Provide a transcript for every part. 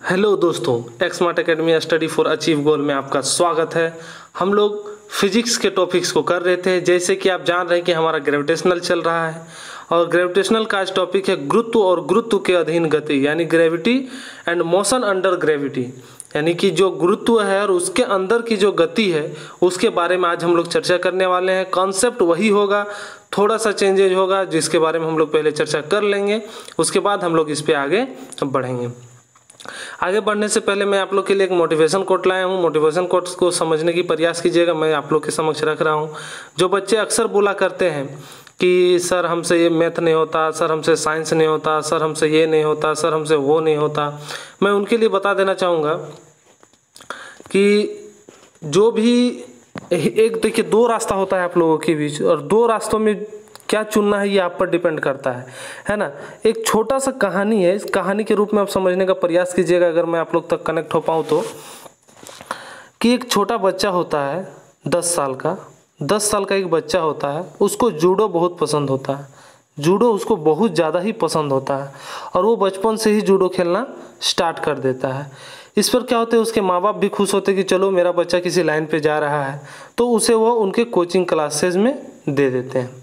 Hello दोस्तों, एक्समार्ट academy study for achieve गोल में आपका स्वागत है। हम लोग फिजिक्स के टॉपिक्स को कर रहे थे। जैसे कि आप जान रहे हैं कि हमारा ग्रेविटेशनल चल रहा है और ग्रेविटेशनल का आज टॉपिक है गुरुत्व और गुरुत्व के अधीन गति, यानी gravity and motion under gravity, यानी कि जो गुरुत्व है और उसके अंदर की जो गति है उसके बारे में आज हम लोग चर्चा करने वाले हैं। कॉन्सेप्ट वही होगा, थोड़ा सा चेंजेज होगा जिसके बारे में हम लोग पहले चर्चा कर लेंगे, उसके बाद हम लोग इस पर आगे बढ़ेंगे। आगे बढ़ने से पहले मैं आप लोग के लिए एक मोटिवेशन कोट लाया हूँ। मोटिवेशन कोट को समझने की प्रयास कीजिएगा, मैं आप लोग के समक्ष रख रहा हूँ। जो बच्चे अक्सर बोला करते हैं कि सर हमसे ये मैथ नहीं होता, सर हमसे साइंस नहीं होता, सर हमसे ये नहीं होता, सर हमसे वो नहीं होता, मैं उनके लिए बता देना चाहूँगा कि जो भी एक देखिए दो रास्ता होता है आप लोगों के बीच, और दो रास्तों में क्या चुनना है ये आप पर डिपेंड करता है ना। एक छोटा सा कहानी है, इस कहानी के रूप में आप समझने का प्रयास कीजिएगा अगर मैं आप लोग तक कनेक्ट हो पाऊँ तो। कि एक छोटा बच्चा होता है 10 साल का एक बच्चा होता है, उसको जूडो बहुत पसंद होता है, जूडो उसको बहुत ज़्यादा ही पसंद होता है और वो बचपन से ही जूडो खेलना स्टार्ट कर देता है। इस पर क्या होते हैं, उसके माँ बाप भी खुश होते हैं कि चलो मेरा बच्चा किसी लाइन पे जा रहा है, तो उसे वो उनके कोचिंग क्लासेस में दे देते हैं।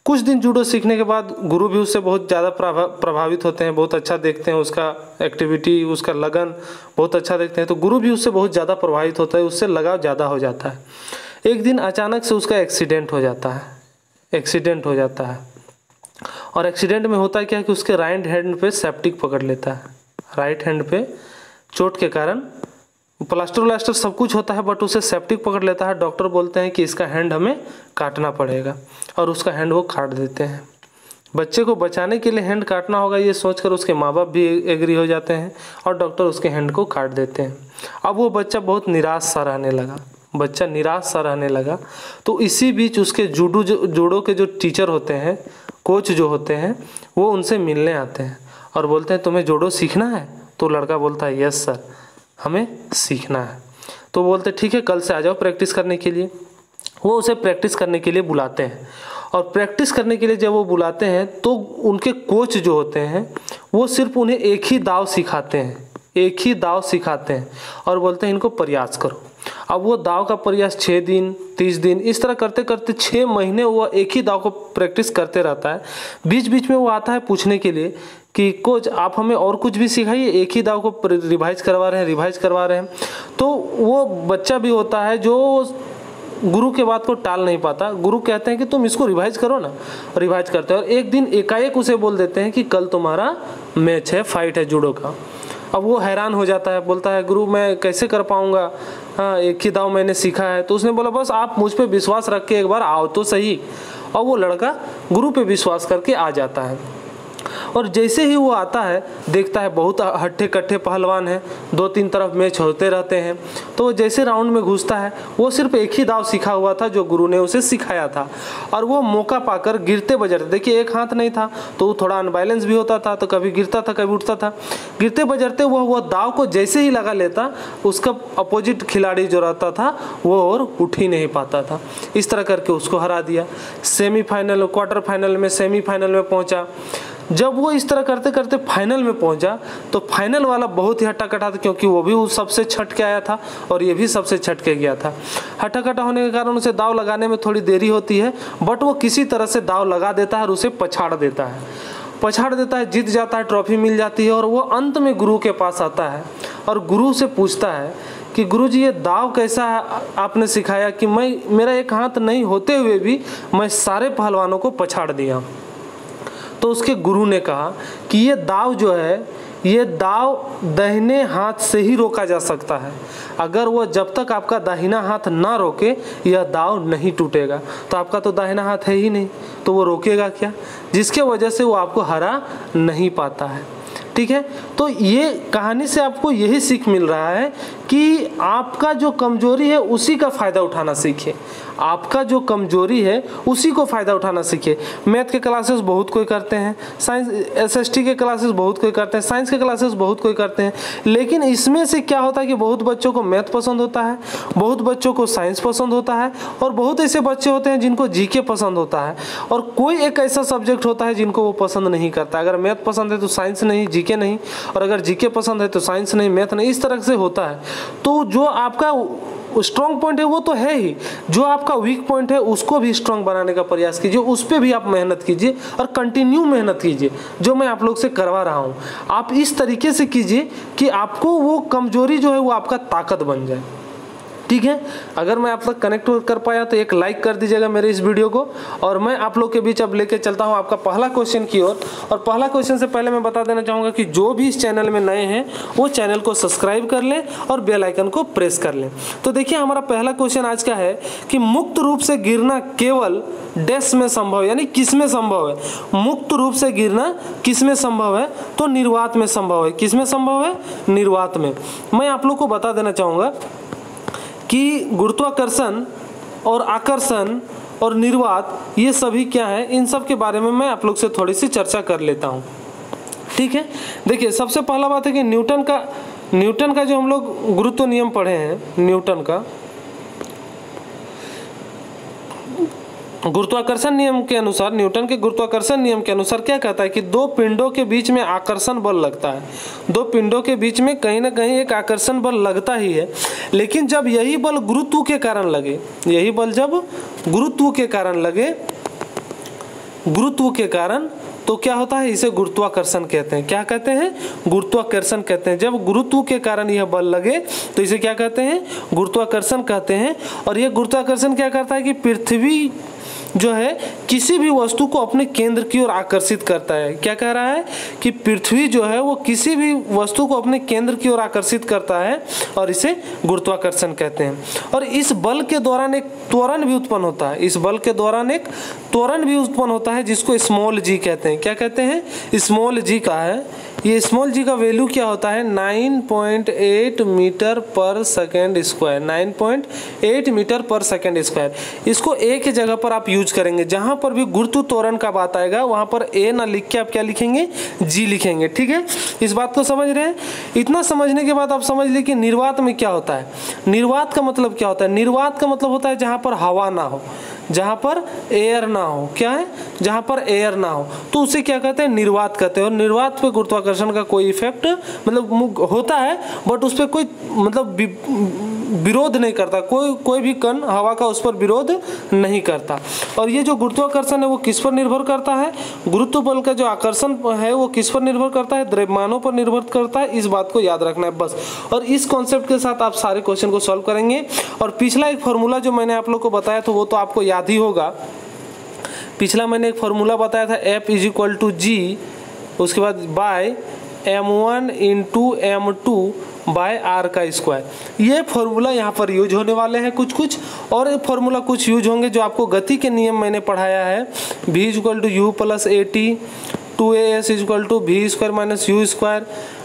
कुछ दिन जूडो सीखने के बाद गुरु भी उससे बहुत ज़्यादा प्रभावित होते हैं, बहुत अच्छा देखते हैं उसका एक्टिविटी, उसका लगन बहुत अच्छा देखते हैं, तो गुरु भी उससे बहुत ज़्यादा प्रभावित होता है, उससे लगाव ज़्यादा हो जाता है। एक दिन अचानक से उसका एक्सीडेंट हो जाता है और एक्सीडेंट में होता है क्या है कि उसके राइट हैंड पे सेप्टिक पकड़ लेता है। राइट हैंड पे चोट के कारण प्लास्टर सब कुछ होता है, बट उसे सेप्टिक पकड़ लेता है। डॉक्टर बोलते हैं कि इसका हैंड हमें काटना पड़ेगा और उसका हैंड वो काट देते हैं। बच्चे को बचाने के लिए हैंड काटना होगा ये सोचकर उसके माँ बाप भी एग्री हो जाते हैं और डॉक्टर उसके हैंड को काट देते हैं। अब वो बच्चा बहुत निराश सा रहने लगा। तो इसी बीच उसके जूडो के जो टीचर होते हैं, कोच जो होते हैं, वो उनसे मिलने आते हैं और बोलते हैं तुम्हें जूडो सीखना है? तो लड़का बोलता है यस सर, हमें सीखना है। तो बोलते ठीक है कल से आ जाओ प्रैक्टिस करने के लिए। वो उसे प्रैक्टिस करने के लिए बुलाते हैं और प्रैक्टिस करने के लिए जब वो बुलाते हैं तो उनके कोच जो होते हैं वो सिर्फ उन्हें एक ही दाव सिखाते हैं और बोलते हैं इनको प्रयास करो। अब वो दाव का प्रयास 6 दिन 30 दिन इस तरह करते करते 6 महीने वो एक ही दाव को प्रैक्टिस करते रहता है। बीच बीच में वो आता है पूछने के लिए कि कोच आप हमें और कुछ भी सिखाइए, एक ही दाव को रिवाइज करवा रहे हैं। तो वो बच्चा भी होता है जो गुरु के बात को टाल नहीं पाता। गुरु कहते हैं कि तुम इसको रिवाइज करो ना, रिवाइज करते हैं और एक दिन एकाएक उसे बोल देते हैं कि कल तुम्हारा मैच है, फाइट है जूडो का। अब वो हैरान हो जाता है, बोलता है गुरु मैं कैसे कर पाऊँगा, हाँ एक ही दाव मैंने सीखा है। तो उसने बोला बस आप मुझ पे विश्वास रख के एक बार आओ तो सही। और वो लड़का गुरु पे विश्वास करके आ जाता है और जैसे ही वो आता है देखता है बहुत हट्टे कट्टे पहलवान हैं, 2-3 तरफ मैच होते रहते हैं। तो वो जैसे राउंड में घुसता है, वो सिर्फ एक ही दाव सीखा हुआ था जो गुरु ने उसे सिखाया था और वो मौका पाकर गिरते बजरते, देखिए एक हाथ नहीं था तो वो थोड़ा अनबैलेंस भी होता था, तो कभी गिरता था कभी उठता था। गिरते बजरते वो दाव को जैसे ही लगा लेता, उसका अपोजिट खिलाड़ी जो रहता था वो और उठ ही नहीं पाता था। इस तरह करके उसको हरा दिया। सेमीफाइनल, क्वार्टर फाइनल में, सेमीफाइनल में पहुंचा। जब वो इस तरह करते करते फाइनल में पहुंचा तो फाइनल वाला बहुत ही हट्टा कट्टा था, क्योंकि वो भी सबसे छट के आया था और ये भी सबसे छट के गया था। हट्टा कट्टा होने के कारण उसे दाव लगाने में थोड़ी देरी होती है, बट वो किसी तरह से दाव लगा देता है और उसे पछाड़ देता है, जीत जाता है, ट्रॉफी मिल जाती है। और वो अंत में गुरु के पास आता है और गुरु से पूछता है कि गुरुजी ये दाव कैसा आपने सिखाया कि मेरा एक हाथ नहीं होते हुए भी मैं सारे पहलवानों को पछाड़ दिया। तो उसके गुरु ने कहा कि ये दाव जो है, ये दाव दाहिने हाथ से ही रोका जा सकता है। अगर वो जब तक आपका दाहिना हाथ ना रोके यह दाव नहीं टूटेगा। तो आपका तो दाहिना हाथ है ही नहीं, तो वो रोकेगा क्या, जिसके वजह से वो आपको हरा नहीं पाता है। ठीक है, तो ये कहानी से आपको यही सीख मिल रहा है कि आपका जो कमजोरी है उसी का फ़ायदा उठाना सीखिए। आपका जो कमजोरी है उसी को फ़ायदा उठाना सीखिए। मैथ के क्लासेस बहुत कोई करते हैं, साइंस एसएसटी के क्लासेस बहुत कोई करते हैं, साइंस के क्लासेस बहुत कोई करते हैं, लेकिन इसमें से क्या होता है कि बहुत बच्चों को मैथ पसंद होता है, बहुत बच्चों को साइंस पसंद होता है, और बहुत ऐसे बच्चे होते हैं जिनको जीके पसंद होता है, और कोई एक ऐसा सब्जेक्ट होता है जिनको वो पसंद नहीं करता। अगर मैथ पसंद है तो साइंस नहीं, जीके नहीं, और अगर जीके पसंद है तो साइंस नहीं, मैथ नहीं, इस तरह से होता है। तो जो आपका स्ट्रॉन्ग पॉइंट है वो तो है ही, जो आपका वीक पॉइंट है उसको भी स्ट्रॉन्ग बनाने का प्रयास कीजिए, उस पर भी आप मेहनत कीजिए और कंटिन्यू मेहनत कीजिए, जो मैं आप लोग से करवा रहा हूँ। आप इस तरीके से कीजिए कि आपको वो कमजोरी जो है वो आपका ताकत बन जाए। ठीक है, अगर मैं आप तक कनेक्ट कर पाया तो एक लाइक कर दीजिएगा मेरे इस वीडियो को, और मैं आप लोग के बीच अब लेके चलता हूं आपका पहला क्वेश्चन की ओर। और पहला क्वेश्चन से पहले मैं बता देना चाहूँगा कि जो भी इस चैनल में नए हैं वो चैनल को सब्सक्राइब कर लें और बेल आइकन को प्रेस कर लें। तो देखिए हमारा पहला क्वेश्चन आज का है कि मुक्त रूप से गिरना केवल डैश में संभव है, यानी किस में संभव है? मुक्त रूप से गिरना किस में संभव है? तो निर्वात में संभव है। किस में संभव है? निर्वात में। मैं आप लोग को बता देना चाहूँगा कि गुरुत्वाकर्षण और आकर्षण और निर्वात ये सभी क्या है, इन सब के बारे में मैं आप लोग से थोड़ी सी चर्चा कर लेता हूँ। ठीक है, देखिए सबसे पहला बात है कि न्यूटन का जो हम लोग गुरुत्व नियम पढ़े हैं, न्यूटन का गुरुत्वाकर्षण नियम के अनुसार, न्यूटन के गुरुत्वाकर्षण नियम के अनुसार क्या कहता है कि दो पिंडों के बीच में आकर्षण बल लगता है। दो पिंडों के बीच में कहीं ना कहीं एक आकर्षण बल लगता ही है, लेकिन जब यही बल गुरुत्व के कारण लगे, यही बल जब गुरुत्व के कारण लगे, गुरुत्व के कारण, तो क्या होता है? इसे गुरुत्वाकर्षण कहते हैं। क्या कहते हैं? गुरुत्वाकर्षण कहते हैं। जब गुरुत्व के कारण यह बल लगे तो इसे क्या कहते हैं? गुरुत्वाकर्षण कहते हैं। और यह गुरुत्वाकर्षण क्या करता है कि पृथ्वी जो है किसी भी वस्तु को अपने केंद्र की ओर आकर्षित करता है। क्या कह रहा है कि पृथ्वी जो है वो किसी भी वस्तु को अपने केंद्र की ओर आकर्षित करता है, और इसे गुरुत्वाकर्षण कहते हैं। और इस बल के दौरान एक त्वरण भी उत्पन्न होता है। इस बल के दौरान एक त्वरण भी उत्पन्न होता है जिसको स्मॉल जी कहते हैं। क्या कहते हैं? स्मॉल जी का है। ये स्मॉल जी का वैल्यू क्या होता है? 9.8 मीटर पर सेकेंड स्क्वायर। 9.8 मीटर पर सेकेंड स्क्वायर। इसको ए के जगह पर आप यूज करेंगे। जहां पर भी गुरुत्व त्वरण का बात आएगा वहां पर ए ना लिख के आप क्या लिखेंगे? जी लिखेंगे। ठीक है, इस बात को समझ रहे हैं? इतना समझने के बाद आप समझ लीजिए कि निर्वात में क्या होता है। निर्वात का मतलब क्या होता है? निर्वात का मतलब होता है जहां पर हवा ना हो, जहां पर एयर ना हो। क्या है? जहां पर एयर ना हो, तो उसे क्या कहते हैं? निर्वात कहते हैं। और निर्वात पे गुरुत्वाकर्षण का कोई इफेक्ट मतलब होता है, बट उस पर कोई मतलब विरोध नहीं करता। कोई भी कण हवा का उस पर विरोध नहीं करता। और ये जो गुरुत्वाकर्षण है वो किस पर निर्भर करता है? गुरुत्व बल का जो आकर्षण है वो किस पर निर्भर करता है? द्रव्यमानों पर निर्भर करता है। इस बात को याद रखना है बस। और इस कॉन्सेप्ट के साथ आप सारे क्वेश्चन को सॉल्व करेंगे। और पिछला एक फॉर्मूला जो मैंने आप लोग को बताया था वो तो आपको याद ही होगा। पिछला मैंने एक फॉर्मूला बताया था F = G, उसके बाद by M1 × M2 by R का स्क्वायर। ये फॉर्मूला यहाँ पर यूज होने वाले हैं कुछ और ये फॉर्मूला कुछ यूज होंगे जो आपको गति के नियम मैंने पढ़ाया है। V = U + AT, 2AS = V² - U²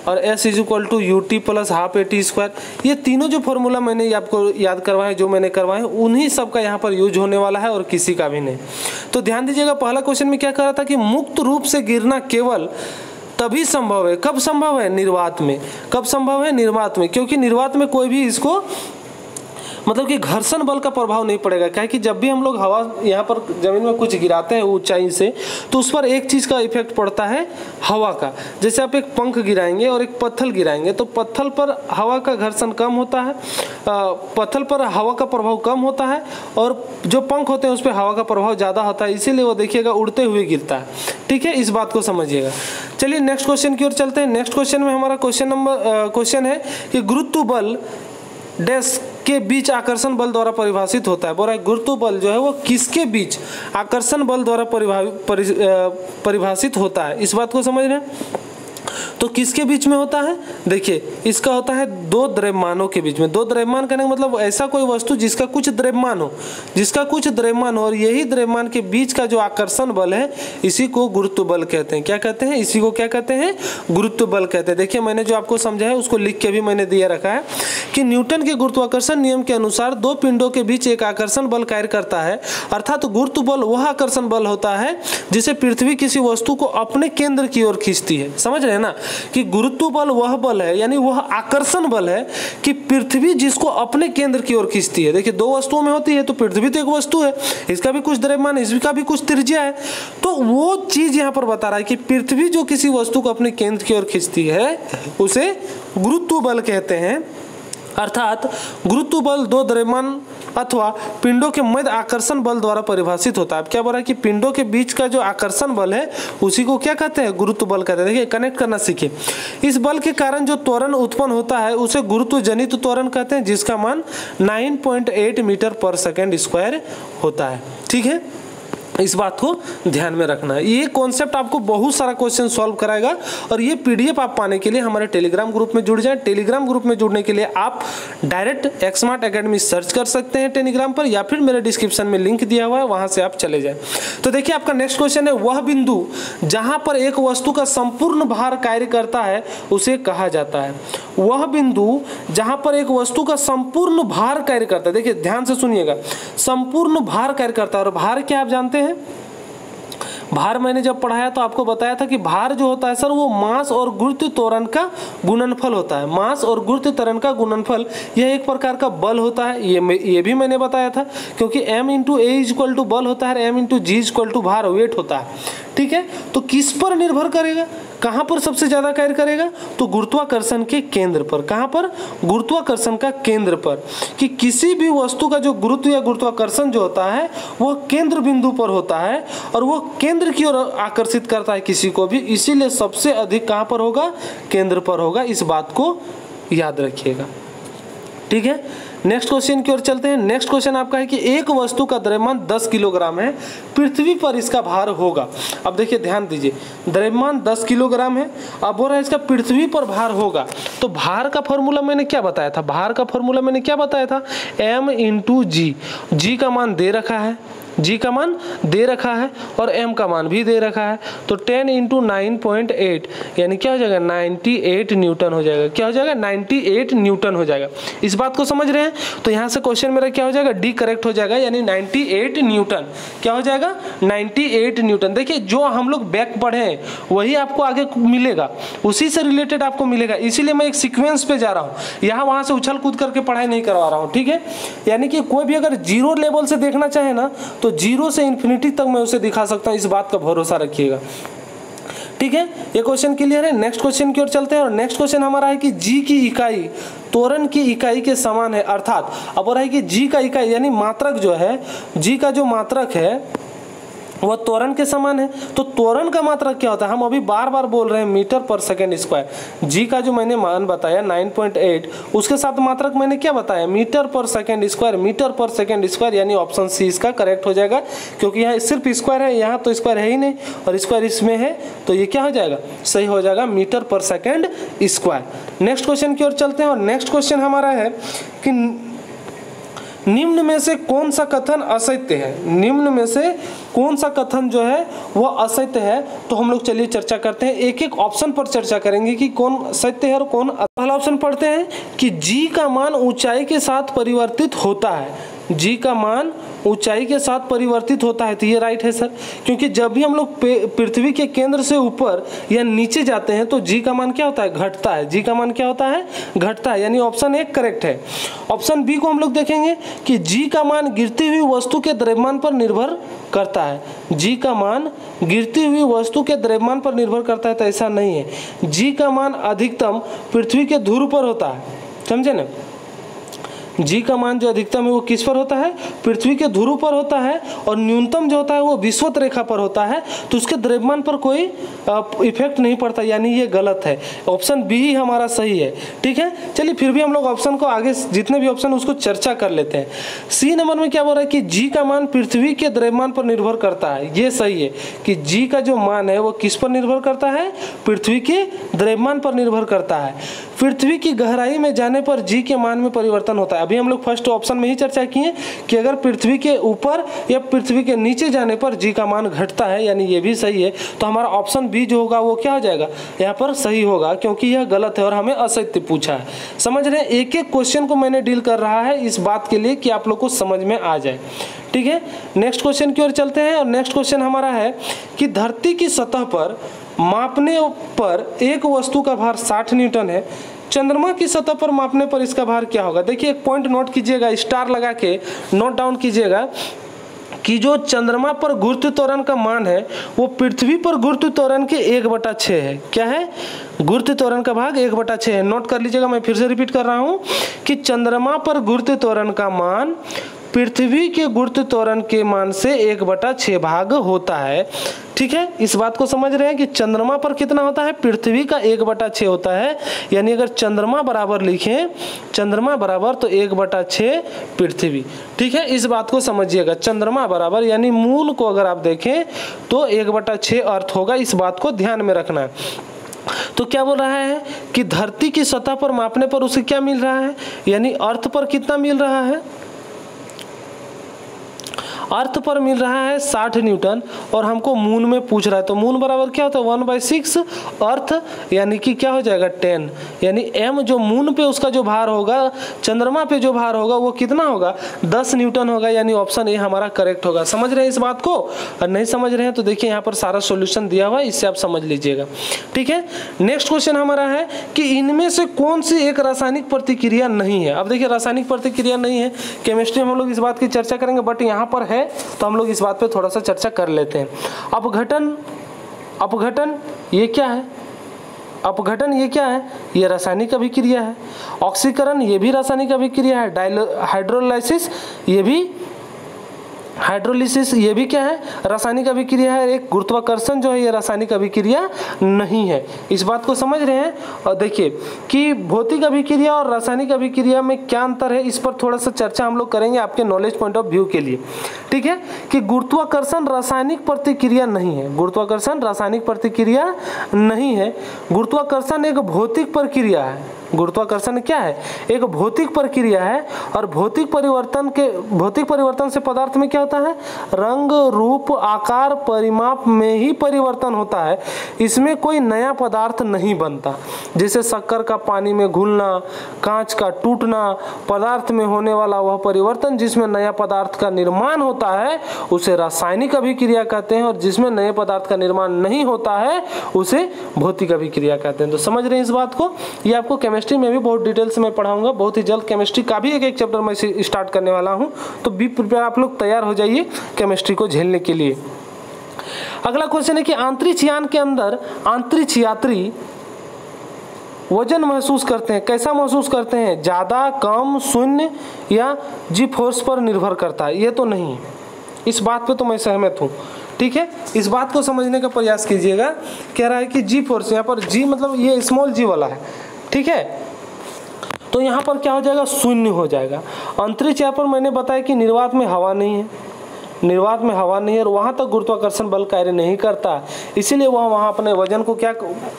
और S = UT + ½ AT²। ये तीनों जो फॉर्मूला मैंने आपको याद करवाए, जो मैंने करवाए, उन्हीं सब का यहाँ पर यूज होने वाला है और किसी का भी नहीं। तो ध्यान दीजिएगा, पहला क्वेश्चन में क्या कर रहा था कि मुक्त रूप से गिरना केवल तभी संभव है। कब संभव है? निर्वात में। कब संभव है? निर्वात में। क्योंकि निर्वात में कोई भी इसको मतलब कि घर्षण बल का प्रभाव नहीं पड़ेगा। क्या है कि जब भी हम लोग हवा यहाँ पर जमीन में कुछ गिराते हैं ऊंचाई से, तो उस पर एक चीज़ का इफेक्ट पड़ता है, हवा का। जैसे आप एक पंख गिराएंगे और एक पत्थर गिराएंगे तो पत्थर पर हवा का घर्षण कम होता है, पत्थर पर हवा का प्रभाव कम होता है, और जो पंख होते हैं उस पर हवा का प्रभाव ज़्यादा होता है, इसीलिए वो देखिएगा उड़ते हुए गिरता है। ठीक है, इस बात को समझिएगा। चलिए नेक्स्ट क्वेश्चन की ओर चलते हैं। नेक्स्ट क्वेश्चन में हमारा क्वेश्चन है कि गुरुत्व बल डैश के बीच आकर्षण बल द्वारा परिभाषित होता है। बोल रहा है गुरुत्व बल जो है वो किसके बीच आकर्षण बल द्वारा परिभाषित होता है। इस बात को समझ रहे हैं? तो किसके बीच में होता है? देखिए इसका होता है दो द्रव्यमानों के बीच में। दो द्रव्यमान कहने का मतलब ऐसा कोई वस्तु जिसका कुछ द्रव्यमान हो, और यही द्रव्यमान के बीच का जो आकर्षण बल है इसी को गुरुत्व बल कहते हैं। क्या कहते हैं? इसी को क्या कहते हैं? गुरुत्व बल कहते हैं। देखिए मैंने जो आपको समझाया उसको लिख के भी मैंने दिया रखा है कि न्यूटन के गुरुत्वाकर्षण नियम के अनुसार दो पिंडों के बीच एक आकर्षण बल कार्य करता है, अर्थात गुरुत्व बल वह आकर्षण बल होता है जिसे पृथ्वी किसी वस्तु को अपने केंद्र की ओर खींचती है। समझ रहे हैं ना कि गुरुत्व बल वह बल है, यानी वह आकर्षण बल है कि पृथ्वी जिसको अपने केंद्र की ओर खींचती है। देखिए दो वस्तुओं में होती है, तो पृथ्वी तो एक वस्तु है, इसका भी कुछ द्रव्यमान है, इसका भी कुछ त्रिज्या है, तो वो चीज यहाँ पर बता रहा है कि पृथ्वी जो किसी वस्तु को अपने केंद्र की ओर खींचती है उसे गुरुत्व बल कहते हैं। अर्थात गुरुत्व बल दो द्रव्यमान अथवा पिंडों के मध्य आकर्षण बल द्वारा परिभाषित होता है। अब क्या बोल रहा है कि पिंडों के बीच का जो आकर्षण बल है उसी को क्या कहते हैं? गुरुत्व बल कहते हैं। देखिए कनेक्ट करना सीखिए। इस बल के कारण जो त्वरण उत्पन्न होता है उसे गुरुत्व जनित त्वरण कहते हैं, जिसका मान 9.8 मीटर पर सेकेंड स्क्वायर होता है। ठीक है, इस बात को ध्यान में रखना है। ये कॉन्सेप्ट आपको बहुत सारा क्वेश्चन सॉल्व कराएगा, और ये पीडीएफ आप पाने के लिए हमारे टेलीग्राम ग्रुप में जुड़ जाएं। टेलीग्राम ग्रुप में जुड़ने के लिए आप डायरेक्ट एक्समार्ट एकेडमी सर्च कर सकते हैं टेलीग्राम पर, या फिर मेरे डिस्क्रिप्शन में लिंक दिया हुआ है, वहां से आप चले जाएं। तो देखिए आपका नेक्स्ट क्वेश्चन है, वह बिंदु जहां पर एक वस्तु का संपूर्ण भार कार्य करता है उसे कहा जाता है। वह बिंदु जहां पर एक वस्तु का संपूर्ण भार कार्य करता है, देखिए ध्यान से सुनिएगा, संपूर्ण भार कार्य करता है। और भार क्या आप जानते हैं? भार मैंने जब पढ़ाया तो आपको बताया था कि भार जो होता है सर वो मास और गुरुत्व त्वरण का गुणनफल होता है। मास और गुरुत्व त्वरण का गुणनफल यह एक प्रकार का बल होता है, ये भी मैंने बताया था, क्योंकि m into a equal to बल होता है, m into g equal to भार वेट होता है। ठीक है, तो किस पर निर्भर करेगा? कहां पर सबसे ज्यादा कार्य करेगा? तो गुरुत्वाकर्षण के केंद्र पर। कहां पर? गुरुत्वाकर्षण का केंद्र पर। कि किसी भी वस्तु का जो गुरुत्व या गुरुत्वाकर्षण जो होता है वह केंद्र बिंदु पर होता है, और वह केंद्र की ओर आकर्षित करता है किसी को भी, इसीलिए सबसे अधिक कहां पर होगा? केंद्र पर होगा। इस बात को याद रखिएगा। ठीक है, नेक्स्ट क्वेश्चन की ओर चलते हैं। नेक्स्ट क्वेश्चन आपका है कि एक वस्तु का द्रव्यमान 10 किलोग्राम है, पृथ्वी पर इसका भार होगा। अब देखिए ध्यान दीजिए, द्रव्यमान 10 किलोग्राम है, अब हो रहा है इसका पृथ्वी पर भार होगा। तो भार का फॉर्मूला मैंने क्या बताया था? भार का फॉर्मूला मैंने क्या बताया था? m इंटू जी। जी का मान दे रखा है, जी का मान दे रखा है, और m का मान भी दे रखा है। तो 10 इंटू 9.8 यानी क्या हो जाएगा? 98 न्यूटन हो जाएगा। क्या हो जाएगा? 98 न्यूटन हो जाएगा। इस बात को समझ रहे हैं? तो यहाँ से क्वेश्चन मेरा क्या हो जाएगा? डी करेक्ट हो जाएगा, यानी 98 न्यूटन। क्या हो जाएगा? 98 न्यूटन। देखिए जो हम लोग बैक पढ़े हैं वही आपको आगे मिलेगा, उसी से रिलेटेड आपको मिलेगा, इसीलिए मैं एक सीक्वेंस पे जा रहा हूँ, यहाँ वहाँ से उछल कूद करके पढ़ाई नहीं करवा रहा हूँ। ठीक है, यानी कि कोई भी अगर जीरो लेवल से देखना चाहे ना तो जीरो से इन्फिनिटी तक मैं उसे दिखा सकता हूं, इस बात का भरोसा रखिएगा। ठीक है, ये क्वेश्चन क्लियर है। नेक्स्ट क्वेश्चन की ओर चलते हैं, और नेक्स्ट क्वेश्चन हमारा है कि जी की इकाई त्वरण की इकाई के समान है, अर्थात अब हो रहा है कि जी का इकाई यानी मात्रक जो है, जी का जो मात्रक है वह त्वरण के समान है। तो त्वरण का मात्रक क्या होता है? हम अभी बार बार बोल रहे हैं मीटर पर सेकेंड स्क्वायर। जी का जो मैंने मान बताया 9.8, उसके साथ मात्रक मैंने क्या बताया? मीटर पर सेकेंड स्क्वायर। मीटर पर सेकेंड स्क्वायर, यानी ऑप्शन सी इसका करेक्ट हो जाएगा, क्योंकि यहाँ सिर्फ स्क्वायर है, यहाँ तो स्क्वायर है ही नहीं, और स्क्वायर इसमें है, तो ये क्या हो जाएगा? सही हो जाएगा, मीटर पर सेकेंड स्क्वायर। नेक्स्ट क्वेश्चन की ओर चलते हैं, और नेक्स्ट क्वेश्चन हमारा है कि निम्न में से कौन सा कथन असत्य है? निम्न में से कौन सा कथन जो है वह असत्य है? तो हम लोग चलिए चर्चा करते हैं, एक एक ऑप्शन पर चर्चा करेंगे कि कौन सत्य है और कौन। पहला ऑप्शन पढ़ते हैं कि जी का मान ऊंचाई के साथ परिवर्तित होता है। जी का मान ऊंचाई के साथ परिवर्तित होता है, तो ये राइट है सर, क्योंकि जब भी हम लोग पृथ्वी के केंद्र से ऊपर या नीचे जाते हैं तो जी का मान क्या होता है? घटता है। जी का मान क्या होता है? घटता है, यानी ऑप्शन ए करेक्ट है। ऑप्शन बी को हम लोग देखेंगे कि जी का मान गिरती हुई वस्तु के द्रव्यमान पर निर्भर करता है। जी का मान गिरती हुई वस्तु के द्रव्यमान पर निर्भर करता है, तो ऐसा नहीं है। जी का मान अधिकतम पृथ्वी के ध्रुव पर होता है, समझे ना? जी का मान जो अधिकतम है वो किस पर होता है, पृथ्वी के ध्रुव पर होता है, और न्यूनतम जो होता है वो विषुवत रेखा पर होता है, तो उसके द्रव्यमान पर कोई इफेक्ट नहीं पड़ता, यानी ये गलत है। ऑप्शन बी ही हमारा सही है। ठीक है, चलिए फिर भी हम लोग ऑप्शन को आगे जितने भी ऑप्शन उसको चर्चा कर लेते हैं। सी नंबर में क्या बोल रहा है कि जी का मान पृथ्वी के द्रव्यमान पर निर्भर करता है। ये सही है कि जी का जो मान है वो किस पर निर्भर करता है, पृथ्वी के द्रव्यमान पर निर्भर करता है। पृथ्वी की गहराई में जाने पर जी के मान में परिवर्तन होता है। अभी हम लोग फर्स्ट ऑप्शन में ही चर्चा किए कि अगर पृथ्वी के ऊपर या पृथ्वी के नीचे जाने पर जी का मान घटता है, यानी ये भी सही है, तो हमारा ऑप्शन बी जो होगा वो क्या हो जाएगा, यहाँ पर सही होगा, क्योंकि यह गलत है और हमें असत्य पूछा है। समझ रहे हैं, एक एक क्वेश्चन को मैंने डील कर रहा है इस बात के लिए कि आप लोग को समझ में आ जाए। ठीक है, नेक्स्ट क्वेश्चन की ओर चलते हैं, और नेक्स्ट क्वेश्चन हमारा है कि धरती की सतह पर मापने पर एक वस्तु का भार 60 न्यूटन है, चंद्रमा की सतह पर मापने पर इसका भार क्या होगा। देखिए एक पॉइंट नोट कीजिएगा, स्टार लगा के नोट डाउन कीजिएगा कि जो चंद्रमा पर गुरुत्व त्वरण का मान है वो पृथ्वी पर गुरुत्व त्वरण के 1/6 है। क्या है, गुरुत्व त्वरण का भाग 1/6 है। नोट कर लीजिएगा, मैं फिर से रिपीट कर रहा हूँ कि चंद्रमा पर गुरुत्व त्वरण का मान पृथ्वी के गुरुत्व त्वरण के मान से 1/6 भाग होता है। ठीक है, इस बात को समझ रहे हैं कि चंद्रमा पर कितना होता है, पृथ्वी का 1/6 होता है। यानी अगर चंद्रमा बराबर लिखें, चंद्रमा बराबर तो 1/6 पृथ्वी। ठीक है, इस बात को समझिएगा, चंद्रमा बराबर यानी मूल को अगर आप देखें तो 1/6 अर्थ होगा, इस बात को ध्यान में रखना है। तो क्या बोल रहा है कि धरती की सतह पर मापने पर उसे क्या मिल रहा है, यानी अर्थ पर कितना मिल रहा है, अर्थ पर मिल रहा है 60 न्यूटन, और हमको मून में पूछ रहा है, तो मून बराबर क्या होता है 1/6 अर्थ, यानी कि क्या हो जाएगा 10, यानी m जो मून पे उसका जो भार होगा, चंद्रमा पे जो भार होगा वो कितना होगा 10 न्यूटन होगा, यानी ऑप्शन ए हमारा करेक्ट होगा। समझ रहे हैं इस बात को, और नहीं समझ रहे हैं तो देखिए यहाँ पर सारा सॉल्यूशन दिया हुआ है, इससे आप समझ लीजिएगा। ठीक है, नेक्स्ट क्वेश्चन हमारा है कि इनमें से कौन सी एक रासायनिक प्रतिक्रिया नहीं है। अब देखिए रासायनिक प्रतिक्रिया नहीं है, केमिस्ट्री में हम लोग इस बात की चर्चा करेंगे, बट यहाँ पर है तो हम लोग इस बात पे थोड़ा सा चर्चा कर लेते हैं। अपघटन ये क्या है, अपघटन ये क्या है, ये रासायनिक अभिक्रिया है। ऑक्सीकरण ये भी रासायनिक अभिक्रिया है। हाइड्रोलाइसिस ये भी, हाइड्रोलिसिस ये भी क्या है, रासायनिक अभिक्रिया है। एक गुरुत्वाकर्षण जो है ये रासायनिक अभिक्रिया नहीं है, इस बात को समझ रहे हैं। और देखिए कि भौतिक अभिक्रिया और रासायनिक अभिक्रिया में क्या अंतर है, इस पर थोड़ा सा चर्चा हम लोग करेंगे आपके नॉलेज पॉइंट ऑफ व्यू के लिए। ठीक है, कि गुरुत्वाकर्षण रासायनिक प्रतिक्रिया नहीं है, गुरुत्वाकर्षण रासायनिक प्रतिक्रिया नहीं है। गुरुत्वाकर्षण एक भौतिक प्रक्रिया है। गुरुत्वाकर्षण क्या है, एक भौतिक प्रक्रिया है, और भौतिक परिवर्तन से पदार्थ में क्या होता है, रंग रूप आकार परिमाप में ही परिवर्तन होता है, इसमें कोई नया पदार्थ नहीं बनता। जैसे शक्कर का पानी में घुलना, कांच का टूटना, पदार्थ में होने वाला वह परिवर्तन जिसमें नया पदार्थ का निर्माण होता है उसे रासायनिक अभिक्रिया कहते हैं, और जिसमें नए पदार्थ का निर्माण नहीं होता है उसे भौतिक अभिक्रिया कहते हैं। तो समझ रहे हैं इस बात को, ये आपको केमिस्ट्री में भी बहुत डिटेल्स में पढ़ाऊंगा, बहुत ही जल्द केमिस्ट्री का भी एक चैप्टर मैं स्टार्ट करने वाला हूं, तो बी प्रिपेयर, आप लोग तैयार हो जाइए केमिस्ट्री को झेलने के लिए। अगला क्वेश्चन है कि अंतरिक्ष यान के अंदर अंतरिक्ष यात्री वजन महसूस करते हैं, कैसा महसूस करते हैं, ज्यादा, कम, शून्य या जी फोर्स पर निर्भर करता है। ये तो नहीं, इस बात पे तो मैं सहमत हूँ। ठीक है, इस बात को समझने का प्रयास कीजिएगा। कह रहा है कि जी फोर्स, यहाँ पर जी मतलब ये स्मॉल जी वाला है। ठीक है, तो यहाँ पर क्या हो जाएगा, शून्य हो जाएगा। अंतरिक्ष यान पर मैंने बताया कि निर्वात में हवा नहीं है, निर्वात में हवा नहीं है, और वहाँ तक गुरुत्वाकर्षण बल कार्य नहीं करता, इसीलिए वह वहाँ अपने वजन को क्या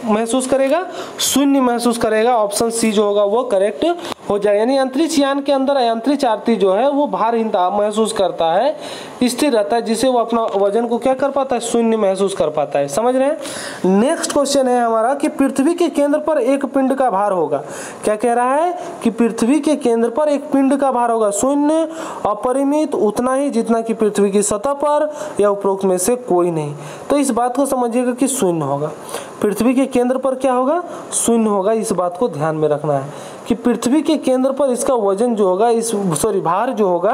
महसूस करेगा, शून्य महसूस करेगा। ऑप्शन सी जो होगा वो करेक्ट हो जाए। यानी अंतरिक्ष यान के अंदर अंतरिक्ष यात्री जो है वो भारहीनता महसूस करता है, स्थिर रहता है, जिससे वो अपना वजन को क्या कर पाता है, शून्य महसूस कर पाता है। समझ रहे हैं। नेक्स्ट क्वेश्चन है हमारा कि पृथ्वी के केंद्र पर एक पिंड का भार होगा। क्या कह रहा है कि पृथ्वी के केंद्र पर एक पिंड का भार होगा, शून्य, अपरिमित, उतना ही जितना कि पृथ्वी की सतह पर, या उपरोक्त में से कोई नहीं। तो इस बात को समझिएगा कि शून्य होगा। पृथ्वी के केंद्र पर क्या होगा, शून्य होगा। इस बात को ध्यान में रखना है कि पृथ्वी के केंद्र पर इसका वजन जो होगा, भार जो होगा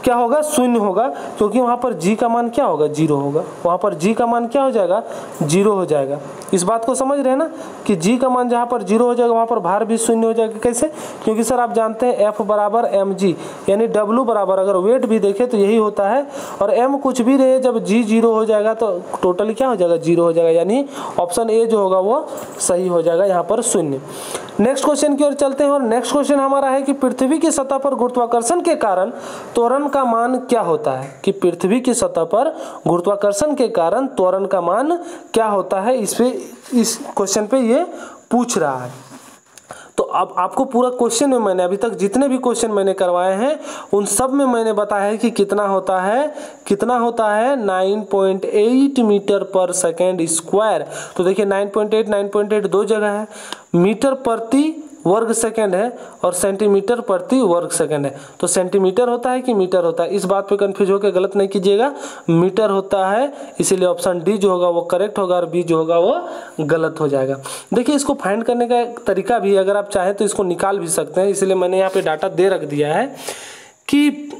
क्या होगा, शून्य होगा, क्योंकि वहाँ पर g का मान क्या होगा, 0 होगा। वहाँ पर g का मान क्या हो जाएगा, 0 हो जाएगा। इस बात को समझ रहे हैं ना कि g का मान जहाँ पर 0 हो जाएगा वहाँ पर भार भी शून्य हो जाएगा। कैसे, क्योंकि सर आप जानते हैं F बराबर mg, यानी W बराबर अगर वेट भी देखें तो यही होता है, और m कुछ भी रहे, जब g 0 हो जाएगा तो टोटली क्या हो जाएगा, 0 हो जाएगा, यानी ऑप्शन ए जो होगा वो सही हो जाएगा, यहाँ पर शून्य। नेक्स्ट क्वेश्चन की ओर चलते हैं, और नेक्स्ट क्वेश्चन हमारा है कि पृथ्वी की सतह पर गुरुत्वाकर्षण के कारण त्वरण का मान क्या होता है, कि पृथ्वी की सतह पर गुरुत्वाकर्षण के कारण त्वरण का मान क्या होता है, इस क्वेश्चन पे ये पूछ रहा है। तो अब आपको पूरा क्वेश्चन में मैंने अभी तक जितने भी क्वेश्चन मैंने करवाए हैं उन सब में मैंने बताया है कि कितना होता है 9.8 मीटर पर सेकेंड स्क्वायर। तो देखिए 9.8 दो जगह है, मीटर प्रति वर्ग सेकंड है और सेंटीमीटर प्रति वर्ग सेकंड है। तो सेंटीमीटर होता है कि मीटर होता है, इस बात पे कंफ्यूज होकर गलत नहीं कीजिएगा, मीटर होता है, इसीलिए ऑप्शन डी जो होगा वो करेक्ट होगा और बी जो होगा वो गलत हो जाएगा। देखिए इसको फाइंड करने का तरीका भी, अगर आप चाहें तो इसको निकाल भी सकते हैं, इसलिए मैंने यहाँ पे डाटा दे रख दिया है कि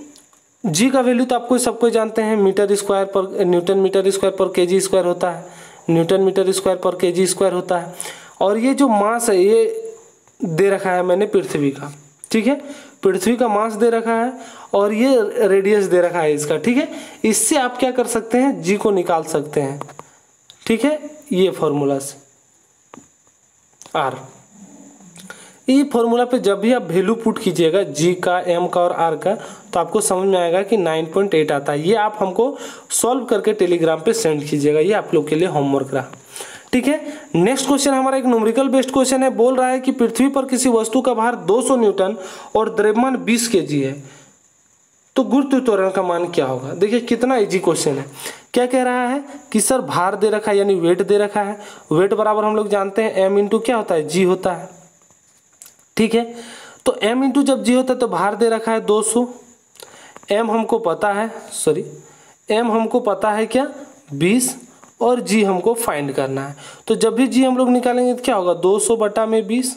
जी का वैल्यू तो आपको सबको जानते हैं, मीटर स्क्वायर पर न्यूटन मीटर स्क्वायर पर केजी स्क्वायर होता है, न्यूटन मीटर स्क्वायर पर केजी स्क्वायर होता है। और ये जो मास है ये दे रखा है मैंने पृथ्वी का, ठीक है, पृथ्वी का मास दे रखा है और ये रेडियस दे रखा है इसका, ठीक है। इससे आप क्या कर सकते हैं, जी को निकाल सकते हैं, ठीक है, ये फॉर्मूला से आर, ये फॉर्मूला पे जब भी आप वैल्यू पुट कीजिएगा जी का, एम का और आर का, तो आपको समझ में आएगा कि 9.8 आता है। ये आप हमको सॉल्व करके टेलीग्राम पे सेंड कीजिएगा, ये आप लोग के लिए होमवर्क रहा, ठीक है। नेक्स्ट क्वेश्चन हमारा एक न्यूमेरिकल बेस्ड क्वेश्चन है, बोल रहा है कि पृथ्वी पर किसी वस्तु का भार 200 न्यूटन और द्रव्यमान 20 केजी है, तो गुरुत्व त्वरण का मान क्या होगा। देखिए कितना इजी क्वेश्चन है। क्या कह रहा है कि सर भार दे रखा है यानी वेट दे रखा है, वेट बराबर हम लोग जानते हैं एम इंटू क्या होता है, जी होता है, ठीक है। तो एम इंटू जब जी होता है तो भार दे रखा है 200, एम हमको पता है, एम हमको पता है क्या 20, और जी हमको फाइंड करना है। तो जब भी जी हम लोग निकालेंगे तो क्या होगा, 200 बटा में 20,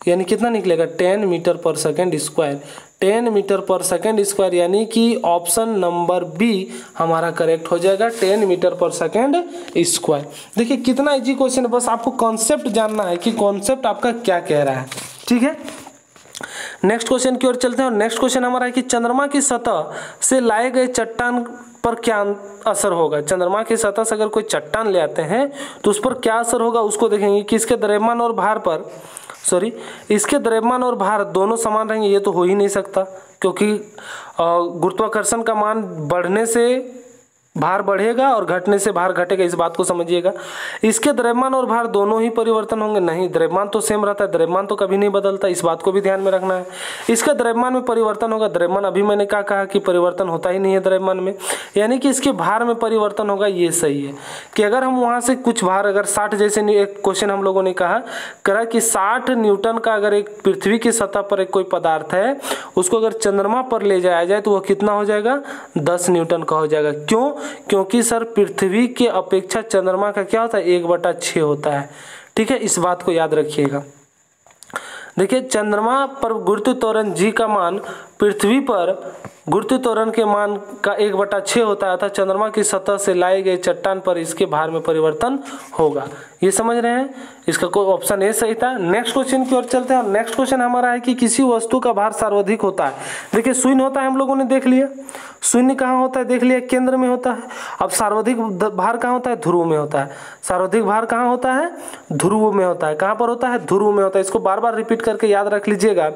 यानी कितना निकलेगा 10 मीटर पर सेकेंड स्क्वायर, 10 मीटर पर सेकेंड स्क्वायर, यानी कि ऑप्शन नंबर बी हमारा करेक्ट हो जाएगा, 10 मीटर पर सेकेंड स्क्वायर। देखिए कितना इजी क्वेश्चन है, बस आपको कॉन्सेप्ट जानना है कि कॉन्सेप्ट आपका क्या कह रहा है, ठीक है। नेक्स्ट क्वेश्चन की ओर चलते हैं, और नेक्स्ट क्वेश्चन हमारा है कि चंद्रमा की सतह से लाए गए चट्टान पर क्या असर होगा। चंद्रमा की सतह से अगर कोई चट्टान ले आते हैं तो उस पर क्या असर होगा, उसको देखेंगे कि इसके द्रव्यमान और भार पर, इसके द्रव्यमान और भार दोनों समान रहेंगे, ये तो हो ही नहीं सकता, क्योंकि गुरुत्वाकर्षण का मान बढ़ने से भार बढ़ेगा और घटने से भार घटेगा, इस बात को समझिएगा। इसके द्रव्यमान और भार दोनों ही परिवर्तन होंगे, नहीं, द्रव्यमान तो सेम रहता है, द्रव्यमान तो कभी नहीं बदलता, इस बात को भी ध्यान में रखना है। इसके द्रव्यमान में परिवर्तन होगा, द्रव्यमान अभी मैंने क्या कहा कि परिवर्तन होता ही नहीं है द्रव्यमान में, यानी कि इसके भार में परिवर्तन होगा, ये सही है। कि अगर हम वहाँ से कुछ भार, अगर 60 जैसे एक क्वेश्चन हम लोगों ने करा कि 60 न्यूटन का अगर एक पृथ्वी की सतह पर एक कोई पदार्थ है उसको अगर चंद्रमा पर ले जाया जाए तो वह कितना हो जाएगा, 10 न्यूटन का हो जाएगा। क्यों, क्योंकि सर पृथ्वी के अपेक्षा चंद्रमा का क्या होता है, 1/6 होता है, ठीक है, इस बात को याद रखिएगा। देखिए चंद्रमा पर गुरुत्व त्वरण जी का मान पृथ्वी पर गुरुत्व त्वरण के मान का 1/6 होता है, अतः चंद्रमा की सतह से लाए गए चट्टान पर इसके भार में परिवर्तन होगा। ये समझ रहे हैं, इसका कोई ऑप्शन ए सही था। नेक्स्ट क्वेश्चन की ओर चलते हैं, और नेक्स्ट क्वेश्चन हमारा है कि किसी वस्तु का भार सर्वाधिक होता है। देखिए शून्य होता है, हम लोगों ने देख लिया, शून्य कहाँ होता है देख लिया, केंद्र में होता है। अब सर्वाधिक भार कहाँ होता है, ध्रुव में होता है। सर्वाधिक भार कहाँ होता है, ध्रुव में होता है। कहाँ पर होता है, ध्रुव में होता है। इसको बार बार रिपीट करके याद रख लीजिएगा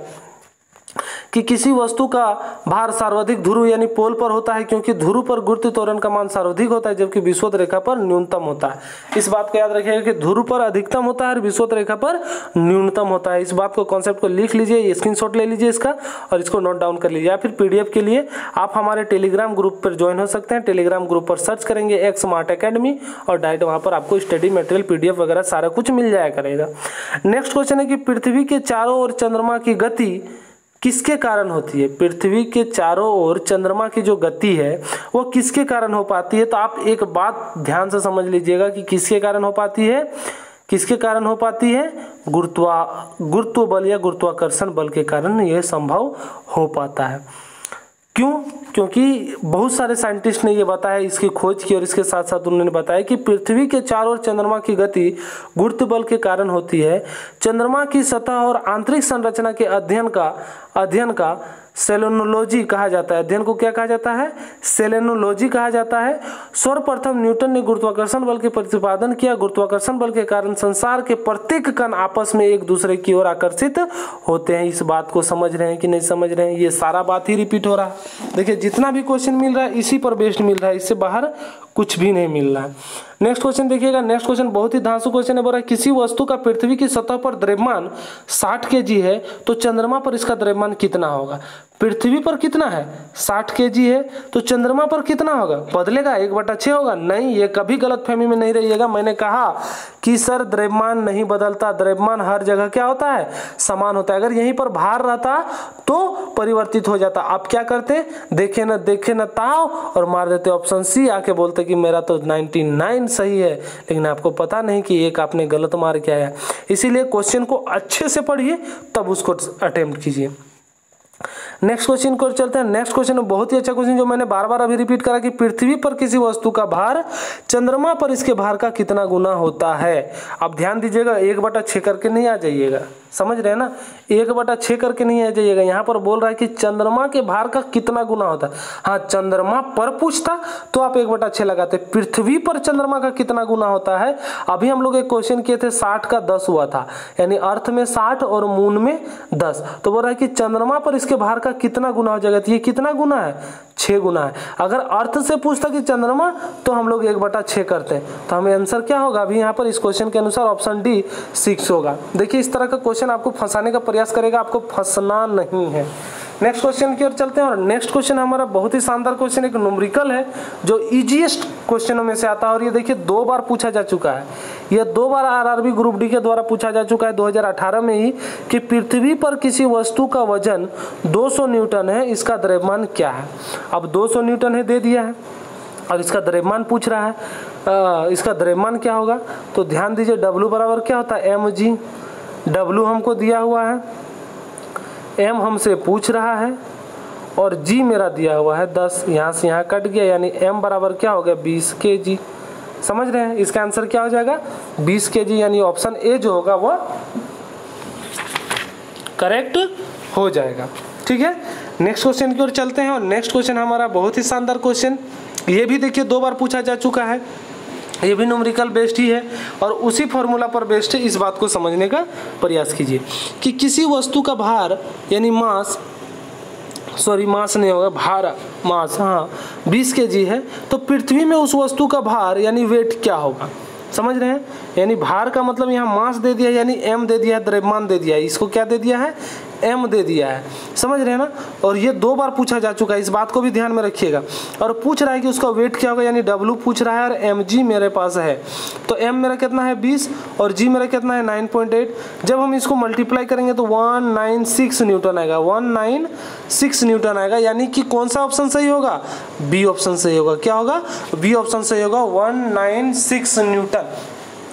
कि किसी वस्तु का भार सर्वाधिक ध्रुव यानी पोल पर होता है, क्योंकि ध्रुव पर गुरुत्व त्वरण का मान सर्वाधिक होता है जबकि विषुवत रेखा पर न्यूनतम होता है। इस बात को याद रखिएगा कि ध्रुव पर अधिकतम होता है और विषुवत रेखा पर न्यूनतम होता है। इस बात को, कॉन्सेप्ट को लिख लीजिए, स्क्रीनशॉट ले लीजिए इसका और इसको नोट डाउन कर लीजिए। या फिर पीडीएफ के लिए आप हमारे टेलीग्राम ग्रुप पर ज्वाइन हो सकते हैं। टेलीग्राम ग्रुप पर सर्च करेंगे एक्स स्मार्ट अकेडमी और डायरेक्ट वहाँ पर आपको स्टडी मटेरियल पीडीएफ वगैरह सारा कुछ मिल जाया करेगा। नेक्स्ट क्वेश्चन है कि पृथ्वी के चारों ओर चंद्रमा की गति किसके कारण होती है। पृथ्वी के चारों ओर चंद्रमा की जो गति है वो किसके कारण हो पाती है। तो आप एक बात ध्यान से समझ लीजिएगा कि किसके कारण हो पाती है, किसके कारण हो पाती है, गुरुत्व बल या गुरुत्वाकर्षण बल के कारण यह संभव हो पाता है। क्यों? क्योंकि बहुत सारे साइंटिस्ट ने ये बताया, इसकी खोज की, और इसके साथ साथ उन्होंने बताया कि पृथ्वी के चारों ओर चंद्रमा की गति गुरुत्व बल के कारण होती है। चंद्रमा की सतह और आंतरिक संरचना के अध्ययन का सेलेनोलॉजी कहा जाता है। अध्ययन को क्या कहा जाता है? सेलेनोलॉजी कहा जाता है। सर्वप्रथम न्यूटन ने गुरुत्वाकर्षण बल के प्रतिपादन किया। गुरुत्वाकर्षण बल के कारण संसार के प्रत्येक कण आपस में एक दूसरे की ओर आकर्षित होते हैं। इस बात को समझ रहे हैं कि नहीं समझ रहे हैं? ये सारा बात ही रिपीट हो रहा है। देखिए जितना भी क्वेश्चन मिल रहा है इसी पर बेस्ड मिल रहा है, इससे बाहर कुछ भी नहीं मिल रहा है। नेक्स्ट क्वेश्चन देखिएगा। नेक्स्ट क्वेश्चन बहुत ही धांसू क्वेश्चन है। बोल रहा है किसी वस्तु का पृथ्वी की सतह पर द्रव्यमान 60 kg है तो चंद्रमा पर इसका द्रव्यमान कितना होगा? पृथ्वी पर कितना है? 60 kg है, तो चंद्रमा पर कितना होगा? बदलेगा, 1/6 होगा? नहीं, ये कभी गलतफहमी में नहीं रहिएगा। मैंने कहा कि सर द्रव्यमान नहीं बदलता, द्रव्यमान हर जगह क्या होता है? समान होता है। अगर यहीं पर भार रहता तो परिवर्तित हो जाता। आप क्या करते? देखे न ताव और मार देते ऑप्शन सी, आके बोलते कि मेरा तो 99 सही है, लेकिन आपको पता नहीं कि एक आपने गलत मार के आया। इसीलिए क्वेश्चन को अच्छे से पढ़िए तब उसको अटेम्प्ट कीजिए। नेक्स्ट क्वेश्चन को चलते हैं। नेक्स्ट क्वेश्चन में बहुत ही अच्छा क्वेश्चन जो मैंने बार बार अभी रिपीट करा कि पृथ्वी पर किसी वस्तु का भार चंद्रमा पर इसके भार का कितना गुना होता है? आप ध्यान दीजिएगा, 1/6 करके नहीं आ जाइएगा, समझ रहे हैं ना? 1/6 करके नहीं आ जाइएगा। यहाँ पर बोल रहा है कि चंद्रमा के भार का कितना गुना होता है। हाँ, चंद्रमा पर पूछता तो आप 1/6 लगाते। पृथ्वी पर चंद्रमा का कितना गुना होता है? अभी हम लोग एक क्वेश्चन किए थे, 60 का 10 हुआ था, यानी अर्थ में 60 और मून में 10। तो बोल रहा है कि चंद्रमा पर इसके भार का कितना गुना हो जाएगा? तो ये कितना गुना है? 6 गुना है। अगर अर्थ से पूछता कि चंद्रमा, तो हम लोग 1/6 करते हैं, तो हमें आंसर क्या होगा? अभी यहाँ पर इस क्वेश्चन के अनुसार ऑप्शन डी 6 होगा। देखिए इस तरह का क्वेश्चन आपको फंसाने का प्रयास करेगा, आपको फंसना नहीं है। नेक्स्ट क्वेश्चन की ओर चलते हैं। और नेक्स्ट क्वेश्चन हमारा बहुत ही शानदार क्वेश्चन, एक न्यूमेरिकल है जो इजीएस्ट क्वेश्चनों में से आता है। और ये देखिए 2 बार पूछा जा चुका है। यह 2 बार आरआरबी ग्रुप डी के द्वारा पूछा जा चुका है 2018 में ही, कि पृथ्वी पर किसी वस्तु का वजन 200 न्यूटन है, इसका द्रव्यमान क्या है? अब 200 न्यूटन है, दे दिया है, और इसका द्रव्यमान पूछ रहा है। इसका द्रव्यमान क्या होगा? तो ध्यान दीजिए, W बराबर क्या होता है? mg। W हमको दिया हुआ है, m हमसे पूछ रहा है, और g मेरा दिया हुआ है 10। यहाँ से यहाँ कट गया, यानी m बराबर क्या हो गया? 20 kg। समझ रहे हैं? इसका आंसर क्या हो जाएगा? 20 kg, यानी ऑप्शन ए जो होगा वो करेक्ट हो जाएगा। ठीक है, नेक्स्ट क्वेश्चन की ओर चलते हैं। और नेक्स्ट क्वेश्चन हमारा बहुत ही शानदार क्वेश्चन, ये भी देखिए 2 बार पूछा जा चुका है, ये भी न्यूमेरिकल बेस्ड ही है और उसी फॉर्मूला पर बेस्ड है। इस बात को समझने का प्रयास कीजिए कि किसी वस्तु का भार यानी मास नहीं होगा, भार, मास, हाँ 20 kg है, तो पृथ्वी में उस वस्तु का भार यानी वेट क्या होगा? समझ रहे हैं? यानी भार का मतलब यहाँ मास दे दिया है, यानी m दे दिया है, द्रव्यमान दे दिया है, इसको क्या दे दिया है? m दे दिया है। समझ रहे हैं ना? और ये 2 बार पूछा जा चुका है, इस बात को भी ध्यान में रखिएगा। और पूछ रहा है कि उसका वेट क्या होगा, यानी W पूछ रहा है और mg मेरे पास है। तो m मेरा कितना है? 20, और g मेरा कितना है? 9.8। जब हम इसको मल्टीप्लाई करेंगे तो 196 न्यूटन आएगा, 196 न्यूटन आएगा। यानी कि कौन सा ऑप्शन सही होगा? बी ऑप्शन सही होगा। क्या होगा? बी ऑप्शन सही होगा, 196 न्यूटन।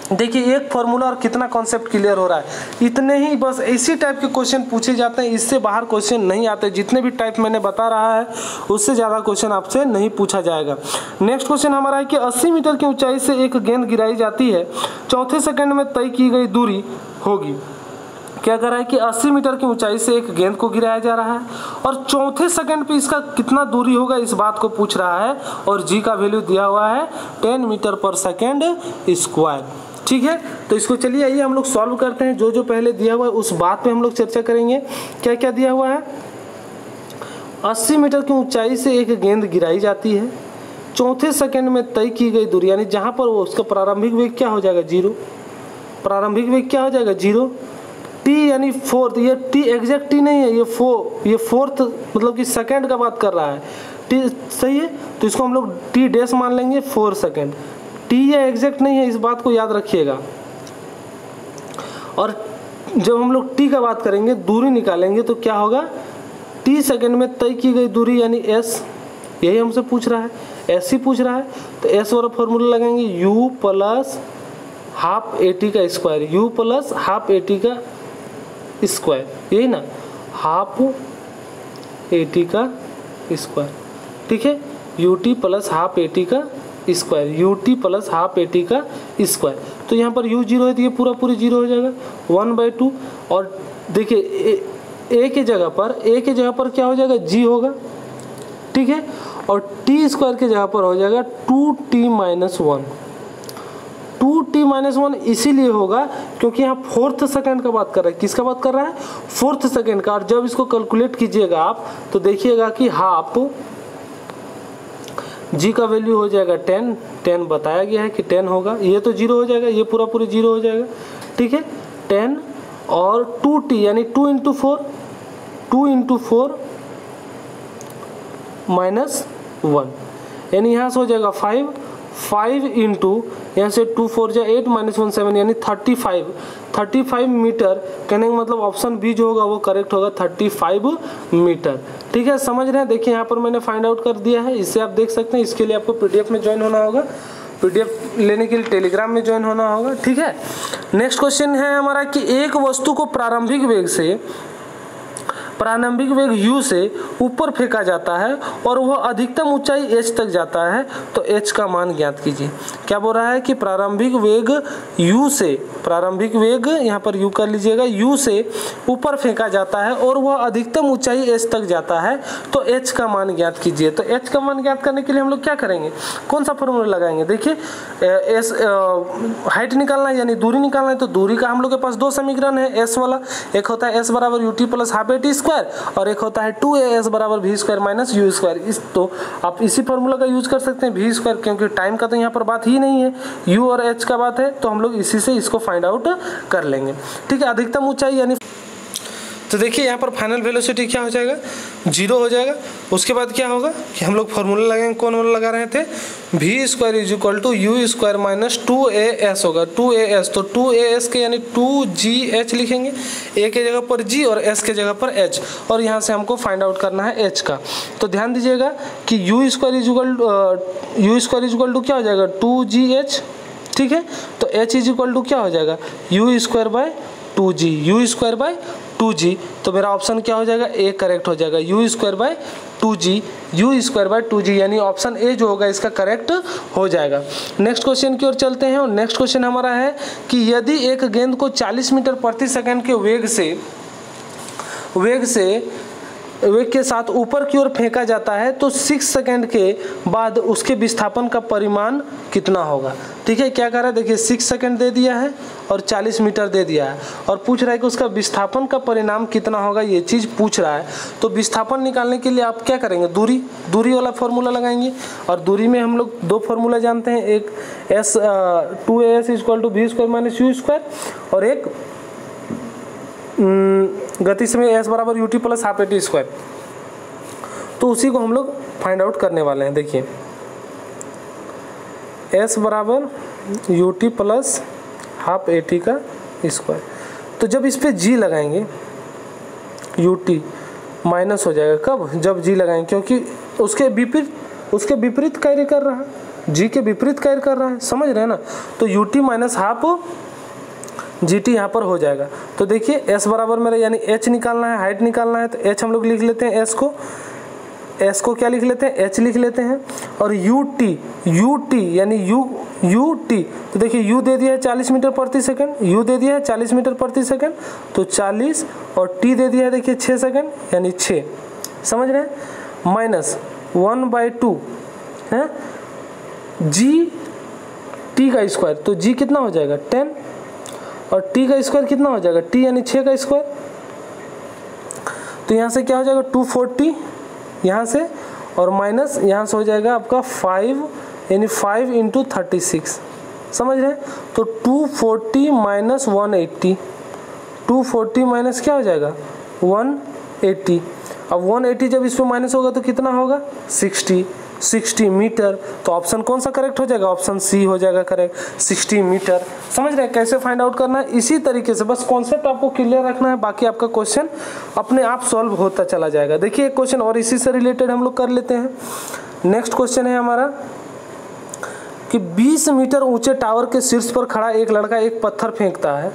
देखिए एक फॉर्मूला और कितना कॉन्सेप्ट क्लियर हो रहा है। इतने ही बस इसी टाइप के क्वेश्चन पूछे जाते हैं, इससे बाहर क्वेश्चन नहीं आते। जितने भी टाइप मैंने बता रहा है उससे ज़्यादा क्वेश्चन आपसे नहीं पूछा जाएगा। नेक्स्ट क्वेश्चन हमारा है कि 80 मीटर की ऊंचाई से एक गेंद गिराई जाती है, चौथे सेकंड में तय की गई दूरी होगी। क्या कर रहा है कि 80 मीटर की ऊंचाई से एक गेंद को गिराया जा रहा है और चौथे सेकंड पे इसका कितना दूरी होगा, इस बात को पूछ रहा है। और जी का वैल्यू दिया हुआ है 10 मीटर पर सेकेंड स्क्वायर। ठीक है, तो इसको चलिए आइए हम लोग सॉल्व करते हैं। जो जो पहले दिया हुआ है उस बात पे हम लोग चर्चा करेंगे। क्या क्या दिया हुआ है? 80 मीटर की ऊंचाई से एक गेंद गिराई जाती है, चौथे सेकंड में तय की गई दूरी, यानी जहां पर वो उसका प्रारंभिक वेग क्या हो जाएगा? 0। प्रारंभिक वेग क्या हो जाएगा? 0। टी यानी फोर्थ, ये टी एग्जैक्ट टी नहीं है, ये फोर्थ मतलब कि सेकंड का बात कर रहा है। टी सही है, तो इसको हम लोग टी डैश मान लेंगे, 4 सेकंड। टी ये एग्जैक्ट नहीं है, इस बात को याद रखिएगा। और जब हम लोग टी का बात करेंगे, दूरी निकालेंगे, तो क्या होगा? टी सेकंड में तय की गई दूरी यानी एस, यही हमसे पूछ रहा है, एस ही पूछ रहा है। तो एस वाला फॉर्मूला लगाएंगे, u plus half a t का square, u plus half a t का स्क्वायर, यही ना, हाफ ए टी का स्क्वायर, ठीक है, ut plus half a t का square, ut plus half a t का स्क्वायर। तो यहाँ पर u जीरो है तो ये पूरा पूरी जीरो हो जाएगा 1/2। और देखिए a के जगह पर क्या हो जाएगा, g होगा, ठीक है, और t स्क्वायर के जगह पर हो जाएगा 2t - 1। 2t - 1 इसीलिए होगा क्योंकि यहाँ फोर्थ सेकंड का बात कर रहा है। किसका बात कर रहा है, फोर्थ सेकंड का। और जब इसको कैलकुलेट कीजिएगा आप तो देखिएगा कि हाफ g का वैल्यू हो जाएगा 10 बताया गया है कि 10 होगा, ये तो जीरो हो जाएगा, ये पूरा पूरी जीरो हो जाएगा, ठीक है, 10 और 2t यानी 2 × 4 - 1 यानी यहाँ से हो जाएगा 5 इंटू यहाँ से 2 4 जा 8 - 1 7 यानी 35 मीटर। कहने का मतलब ऑप्शन बी जो होगा वो करेक्ट होगा, 35 मीटर, ठीक है, समझ रहे हैं। देखिए यहाँ पर मैंने फाइंड आउट कर दिया है, इससे आप देख सकते हैं। इसके लिए आपको पीडीएफ में ज्वाइन होना होगा, पीडीएफ लेने के लिए टेलीग्राम में ज्वाइन होना होगा, ठीक है। नेक्स्ट क्वेश्चन है हमारा कि एक वस्तु को प्रारंभिक वेग u से ऊपर फेंका जाता है और वह अधिकतम ऊंचाई h तक जाता है, तो h का मान ज्ञात कीजिए। क्या बोल रहा है कि प्रारंभिक वेग यहाँ पर u कर लीजिएगा, u से ऊपर फेंका जाता है और वह अधिकतम ऊंचाई h तक जाता है, तो h का मान ज्ञात कीजिए। तो h का मान ज्ञात करने के लिए हम लोग क्या करेंगे, कौन सा फॉर्मूला लगाएंगे। देखिए हाइट निकालना है यानी दूरी निकालना है, तो दूरी का हम लोग के पास दो समीकरण है s वाला, एक होता है s बराबर ut plus half a t square और एक होता है 2as बराबर v square minus u square. इस तो आप इसी फॉर्मूला का यूज कर सकते हैं v स्क्वायर, क्योंकि टाइम का तो यहाँ पर बात ही नहीं है, u और h का बात है, तो हम लोग इसी से इसको फाइंड आउट कर लेंगे, ठीक है। अधिकतम ऊंचाई यानी तो देखिए यहाँ पर फाइनल वेलोसिटी क्या हो जाएगा, 0 हो जाएगा। उसके बाद क्या होगा कि हम लोग फॉर्मूला लगाएंगे, कौन वाला लगा रहे थे, v square is equal to u square minus 2as होगा, 2as तो 2as के यानी 2gh लिखेंगे, a के जगह पर g और s के जगह पर h, और यहाँ से हमको फाइंड आउट करना है h का। तो ध्यान दीजिएगा कि u square is equal to क्या हो जाएगा 2gh, ठीक है, तो h इज इक्वल टू क्या हो जाएगा u स्क्वायर बाय 2g, तो मेरा ऑप्शन क्या हो जाएगा, ए करेक्ट हो जाएगा, u स्क्वायर बाय 2g यानी ऑप्शन ए जो होगा इसका करेक्ट हो जाएगा। नेक्स्ट क्वेश्चन की ओर चलते हैं, और नेक्स्ट क्वेश्चन हमारा है कि यदि एक गेंद को 40 मीटर प्रति सेकंड के वेग के साथ ऊपर की ओर फेंका जाता है, तो 6 सेकंड के बाद उसके विस्थापन का परिमाण कितना होगा, ठीक है। क्या कर रहा है, देखिए 6 सेकंड दे दिया है और 40 मीटर दे दिया है, और पूछ रहा है कि उसका विस्थापन का परिणाम कितना होगा, ये चीज़ पूछ रहा है। तो विस्थापन निकालने के लिए आप क्या करेंगे, दूरी वाला फॉर्मूला लगाएंगे, और दूरी में हम लोग दो फॉर्मूला जानते हैं, एक 2as equal to v square minus u square, और एक गति समय s बराबर ut plus half a t square. तो उसी को हम लोग फाइंड आउट करने वाले हैं। देखिए s बराबर ut plus half a t का स्क्वायर, तो जब इस पे g लगाएंगे ut माइनस हो जाएगा, कब, जब g लगाएंगे, क्योंकि उसके विपरीत कार्य कर रहा है, g के विपरीत कार्य कर रहा है, समझ रहे हैं ना। तो ut माइनस हाफ gt यहाँ पर हो जाएगा। तो देखिए s बराबर मेरा यानी h निकालना है, हाइट निकालना है, तो h हम लोग लिख लेते हैं, s को क्या लिख लेते हैं, h लिख लेते हैं, और ut यानी ut, तो देखिए u दे दिया है 40 मीटर प्रति सेकंड, u दे दिया है 40 मीटर प्रति सेकंड, तो 40, और t दे दिया है देखिए 6 सेकंड यानी 6, समझ रहे हैं, माइनस 1/2 है g t का स्क्वायर, तो g कितना हो जाएगा 10, और t का स्क्वायर कितना हो जाएगा, t यानी 6 का स्क्वायर, तो यहाँ से क्या हो जाएगा 240 यहाँ से, और माइनस यहाँ से हो जाएगा आपका 5 यानी 5 × 36, समझ रहे हैं। तो 240 माइनस 180, 240 माइनस क्या हो जाएगा 180, अब 180 जब इसमें माइनस होगा तो कितना होगा 60 मीटर। तो ऑप्शन कौन सा करेक्ट हो जाएगा, ऑप्शन सी हो जाएगा करेक्ट, 60 मीटर। समझ रहे हैं कैसे फाइंड आउट करना है, इसी तरीके से बस कॉन्सेप्ट आपको क्लियर रखना है, बाकी आपका क्वेश्चन अपने आप सॉल्व होता चला जाएगा। देखिए एक क्वेश्चन और इसी से रिलेटेड हम लोग कर लेते हैं। नेक्स्ट क्वेश्चन है हमारा कि 20 मीटर ऊंचे टावर के शीर्ष पर खड़ा एक लड़का एक पत्थर फेंकता है।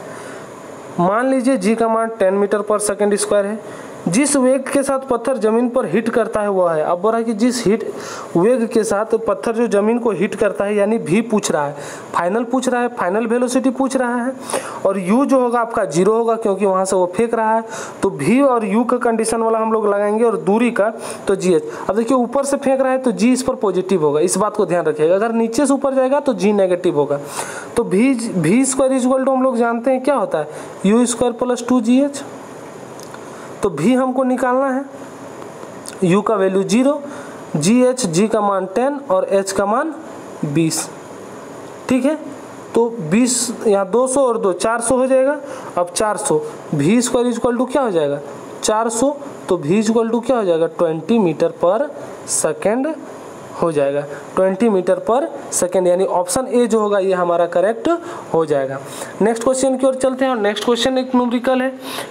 मान लीजिए जी का मान 10 मीटर पर सेकेंड स्क्वायर है, जिस वेग के साथ पत्थर जमीन पर हिट करता है वह है। अब बोल रहा है कि जिस हिट वेग के साथ पत्थर जो जमीन को हिट करता है, यानी v पूछ रहा है, फाइनल पूछ रहा है, फाइनल वेलोसिटी पूछ रहा है, और u जो होगा आपका 0 होगा क्योंकि वहाँ से वो फेंक रहा है। तो v और u का कंडीशन वाला हम लोग लगाएंगे, और दूरी का तो gh। अब देखिए ऊपर से फेंक रहा है तो g इस पर पॉजिटिव होगा, इस बात को ध्यान रखिएगा। अगर नीचे से ऊपर जाएगा तो g नेगेटिव होगा। तो v स्क्वायर इक्वल टू हम लोग जानते हैं क्या होता है, u स्क्वायर प्लस 2gh। तो v हमको निकालना है, u का वैल्यू 0, g का मान 10 और h का मान 20। ठीक है, तो 20 यहाँ 200 और 2 400 हो जाएगा। अब 400 v स्क्वायर इक्वल टू क्या हो जाएगा 400, तो v इक्वल टू क्या हो जाएगा 20 मीटर पर सेकेंड हो जाएगा, 20 मीटर पर सेकेंड, यानी ऑप्शन ए जो होगा ये हमारा करेक्ट हो जाएगा। नेक्स्ट क्वेश्चन की ओर चलते हैं, और नेक्स्ट क्वेश्चन एक न्यूमेरिकल है।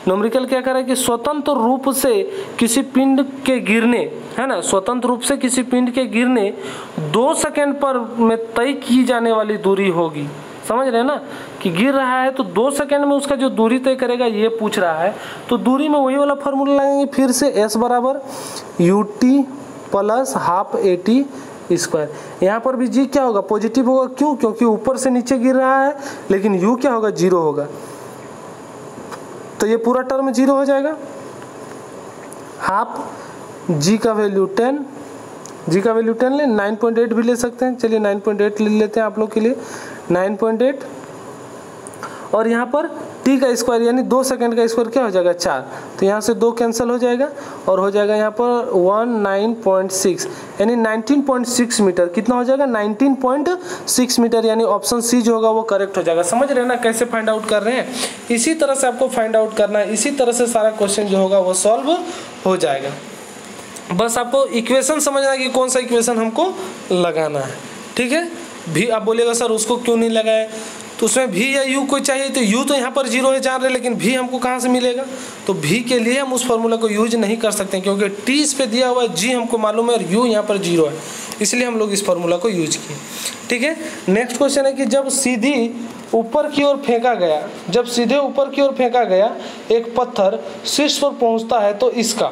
न्यूमेरिकल क्या कर रहा है कि स्वतंत्र रूप से किसी पिंड के गिरने, है ना, स्वतंत्र रूप से किसी पिंड के गिरने 2 सेकेंड पर में तय की जाने वाली दूरी होगी। समझ रहे हैं ना, कि गिर रहा है तो 2 सेकेंड में उसका जो दूरी तय करेगा ये पूछ रहा है। तो दूरी में वही वाला फॉर्मूला लगाएंगे फिर से, s बराबर ut plus half AT square. यहाँ पर भी g क्या होगा पॉजिटिव होगा, क्यों, क्योंकि ऊपर से नीचे गिर रहा है, लेकिन u क्या होगा 0 होगा, तो ये पूरा टर्म 0 हो जाएगा। हाफ g का वैल्यू 10, g का वैल्यू 10 ले, 9.8 भी ले सकते हैं, चलिए 9.8 ले लेते हैं आप लोग के लिए, 9.8, और यहाँ पर t का स्क्वायर यानी 2 सेकेंड का स्क्वायर क्या हो जाएगा 4, तो यहाँ से 2 कैंसिल हो जाएगा और हो जाएगा यहाँ पर 19.6 यानी 19.6 मीटर। कितना हो जाएगा 19.6 मीटर, यानी ऑप्शन सी जो होगा वो करेक्ट हो जाएगा। समझ रहे हैं ना कैसे फाइंड आउट कर रहे हैं, इसी तरह से आपको फाइंड आउट करना है, इसी तरह से सारा क्वेश्चन जो होगा वो सॉल्व हो जाएगा। बस आपको इक्वेशन समझना है कि कौन सा इक्वेशन हमको लगाना है। ठीक है, भी आप बोलिएगा सर उसको क्यों नहीं लगाए, तो उसमें v या u कोई चाहिए, तो u तो यहाँ पर 0 है जान रहे, लेकिन v हमको कहाँ से मिलेगा, तो v के लिए हम उस फॉर्मूला को यूज नहीं कर सकते क्योंकि t इस पे दिया हुआ है, g हमको मालूम है और u यहाँ पर 0 है, इसलिए हम लोग इस फॉर्मूला को यूज किए। ठीक है, नेक्स्ट क्वेश्चन है कि जब सीधी ऊपर की ओर फेंका गया, जब सीधे ऊपर की ओर फेंका गया एक पत्थर शीर्ष पर पहुँचता है तो इसका,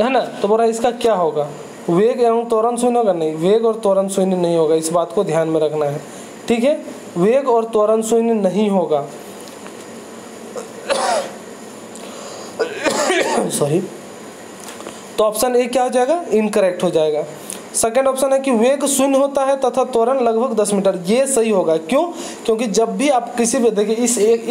है ना, तो बोला इसका क्या होगा, वेग एवं त्वरण शून्य होगा, नहीं, वेग और त्वरण शून्य नहीं होगा, इस बात को ध्यान में रखना है। ठीक है, वेग और त्वरण शून्य नहीं होगा सॉरी, तो ऑप्शन ए क्या हो जाएगा इनकरेक्ट हो जाएगा। सेकेंड ऑप्शन है कि वेग शून्य होता है तथा त्वरण लगभग 10 मीटर, ये सही होगा। क्यों, क्योंकि जब भी आप किसी भी देखिए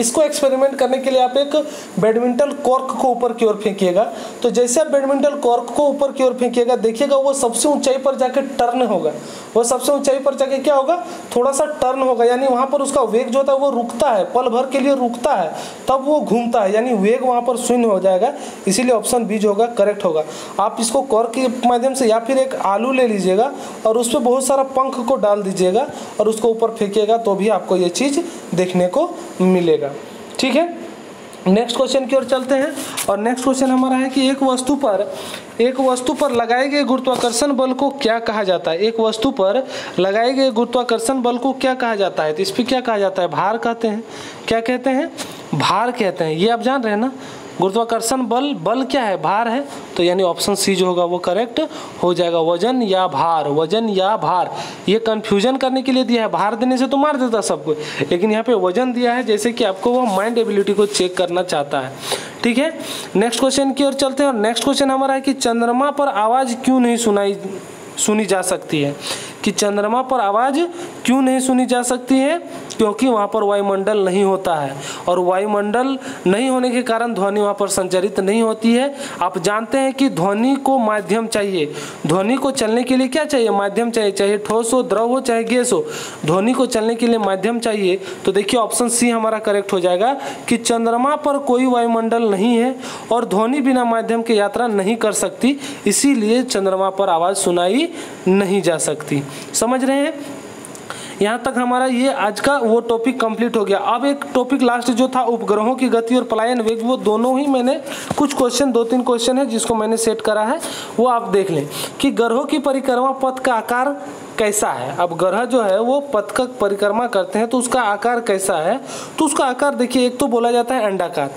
इसको एक्सपेरिमेंट करने के लिए आप एक बैडमिंटन कॉर्क को ऊपर की ओर फेंकिएगा, तो जैसे आप बैडमिंटन कॉर्क को ऊपर की ओर फेंकिएगा देखिएगा वो सबसे ऊंचाई पर जाके टर्न होगा, वो सबसे ऊंचाई पर जाके क्या होगा थोड़ा सा टर्न होगा, यानी वहाँ पर उसका वेग जो होता है वो रुकता है, पल भर के लिए रुकता है, तब वो घूमता है, यानी वेग वहाँ पर शून्य हो जाएगा, इसीलिए ऑप्शन बी जो होगा करेक्ट होगा। आप इसको कॉर्क के माध्यम से या फिर एक आलू ले लीजिएगा और उस पर बहुत सारा पंख को डाल दीजिएगा और उसको ऊपर फेंकिएगा तो भी आपको ये चीज़ देखने को मिलेगा। ठीक है, नेक्स्ट क्वेश्चन की ओर चलते हैं, और नेक्स्ट क्वेश्चन हमारा है कि एक वस्तु पर लगाए गए गुरुत्वाकर्षण बल को क्या कहा जाता है। एक वस्तु पर लगाए गए गुरुत्वाकर्षण बल को क्या कहा जाता है, तो इस पर क्या कहा जाता है, भार कहते हैं। क्या कहते हैं, भार कहते हैं, ये आप जान रहे हैं ना। गुरुत्वाकर्षण बल क्या है, भार है, तो यानी ऑप्शन सी जो होगा वो करेक्ट हो जाएगा। वजन या भार, वजन या भार, ये कंफ्यूजन करने के लिए दिया है, भार देने से तो मार देता सबको, लेकिन यहाँ पे वजन दिया है जैसे कि आपको वो माइंड एबिलिटी को चेक करना चाहता है। ठीक है, नेक्स्ट क्वेश्चन की ओर चलते हैं, और नेक्स्ट क्वेश्चन हमारा है कि चंद्रमा पर आवाज़ क्यों नहीं सुनी जा सकती है, कि चंद्रमा पर आवाज़ क्यों नहीं सुनी जा सकती है, क्योंकि वहाँ पर वायुमंडल नहीं होता है, और वायुमंडल नहीं होने के कारण ध्वनि वहाँ पर संचारित नहीं होती है। आप जानते हैं कि ध्वनि को माध्यम चाहिए, ध्वनि को चलने के लिए क्या चाहिए, माध्यम चाहिए, चाहे ठोस हो, द्रव हो, चाहे गैस हो, ध्वनि को चलने के लिए माध्यम चाहिए। तो देखिए ऑप्शन सी हमारा करेक्ट हो जाएगा कि चंद्रमा पर कोई वायुमंडल नहीं है और ध्वनि बिना माध्यम के यात्रा नहीं कर सकती, इसीलिए चंद्रमा पर आवाज़ सुनाई नहीं जा सकती। समझ रहे हैं, यहाँ तक हमारा ये आज का वो टॉपिक कंप्लीट हो गया। अब एक टॉपिक लास्ट जो था उपग्रहों की गति और पलायन वेग, वो दोनों ही मैंने कुछ क्वेश्चन 2-3 क्वेश्चन है जिसको मैंने सेट करा है, वो आप देख लें कि ग्रहों की परिक्रमा पथ का आकार कैसा है। अब ग्रह जो है वो पथ का परिक्रमा करते हैं तो उसका आकार कैसा है, तो उसका आकार देखिए, एक तो बोला जाता है अंडाकार,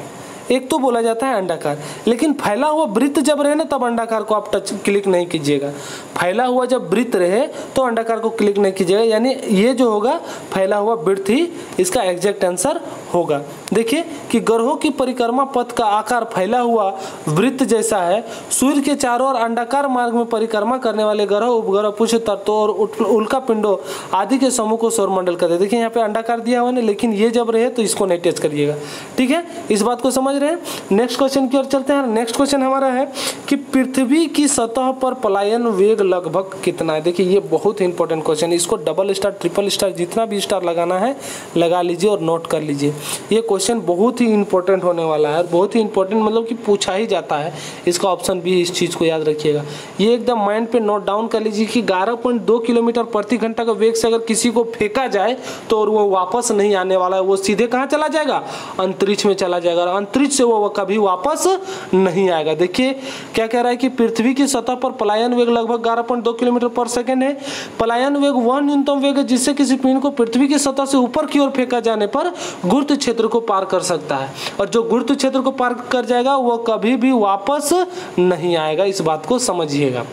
एक तो बोला जाता है अंडाकार, लेकिन फैला हुआ वृत्त जब रहे ना तब अंडाकार को आप क्लिक नहीं कीजिएगा। फैला हुआ जब वृत्त रहे तो अंडाकार को क्लिक नहीं कीजिएगा, यानी ये जो होगा फैला हुआ वृत्त ही इसका एग्जैक्ट आंसर होगा। देखिए कि ग्रहों की परिक्रमा पथ का आकार फैला हुआ वृत्त जैसा है। सूर्य के चारों ओर अंडाकार मार्ग में परिक्रमा करने वाले ग्रह, उपग्रह, पुष्प तत्वों और उल्का पिंडों आदि के समूह को सौरमंडल कहते हैं। देखिए यहाँ पे अंडाकार दिया हुआ है, लेकिन ये जब रहे तो इसको नहीं टच करिएगा। ठीक है, इस बात को समझ रहे हैं। नेक्स्ट क्वेश्चन की ओर चलते हैं। नेक्स्ट क्वेश्चन हमारा है कि पृथ्वी की सतह पर पलायन वेग लगभग कितना है। देखिए ये बहुत ही इंपॉर्टेंट क्वेश्चन है, इसको डबल स्टार, ट्रिपल स्टार, जितना भी स्टार लगाना है लगा लीजिए और नोट कर लीजिए। ये क्वेश्चन बहुत ही इंपॉर्टेंट होने वाला है और बहुत ही इंपॉर्टेंट मतलब कि पूछा ही जाता है। इसका ऑप्शन भी, इस चीज़ को याद रखिएगा। ये एकदम माइंड पे नोट डाउन कर लीजिए कि 11.2 किलोमीटर प्रति घंटा का वेग से अगर किसी को फेंका जाए तो वो वापस नहीं आने वाला है, वो सीधे कहाँ चला जाएगा, अंतरिक्ष में चला जाएगा और अंतरिक्ष से वो कभी वापस नहीं आएगा। देखिए क्या कह रहा है कि पृथ्वी की सतह पर पलायन वेग लगभग 11.2 किलोमीटर पर सेकेंड है। पलायन वेग वह न्यूनतम वेग है जिससे किसी पिंड को पृथ्वी की सतह से ऊपर की ओर फेंका जाने पर गुरुत्व क्षेत्र को पार कर सकता है, और जो गुरुत्व क्षेत्र को पार कर जाएगा वो कभी भी वापस नहीं आएगा। इस बात को समझिएगा।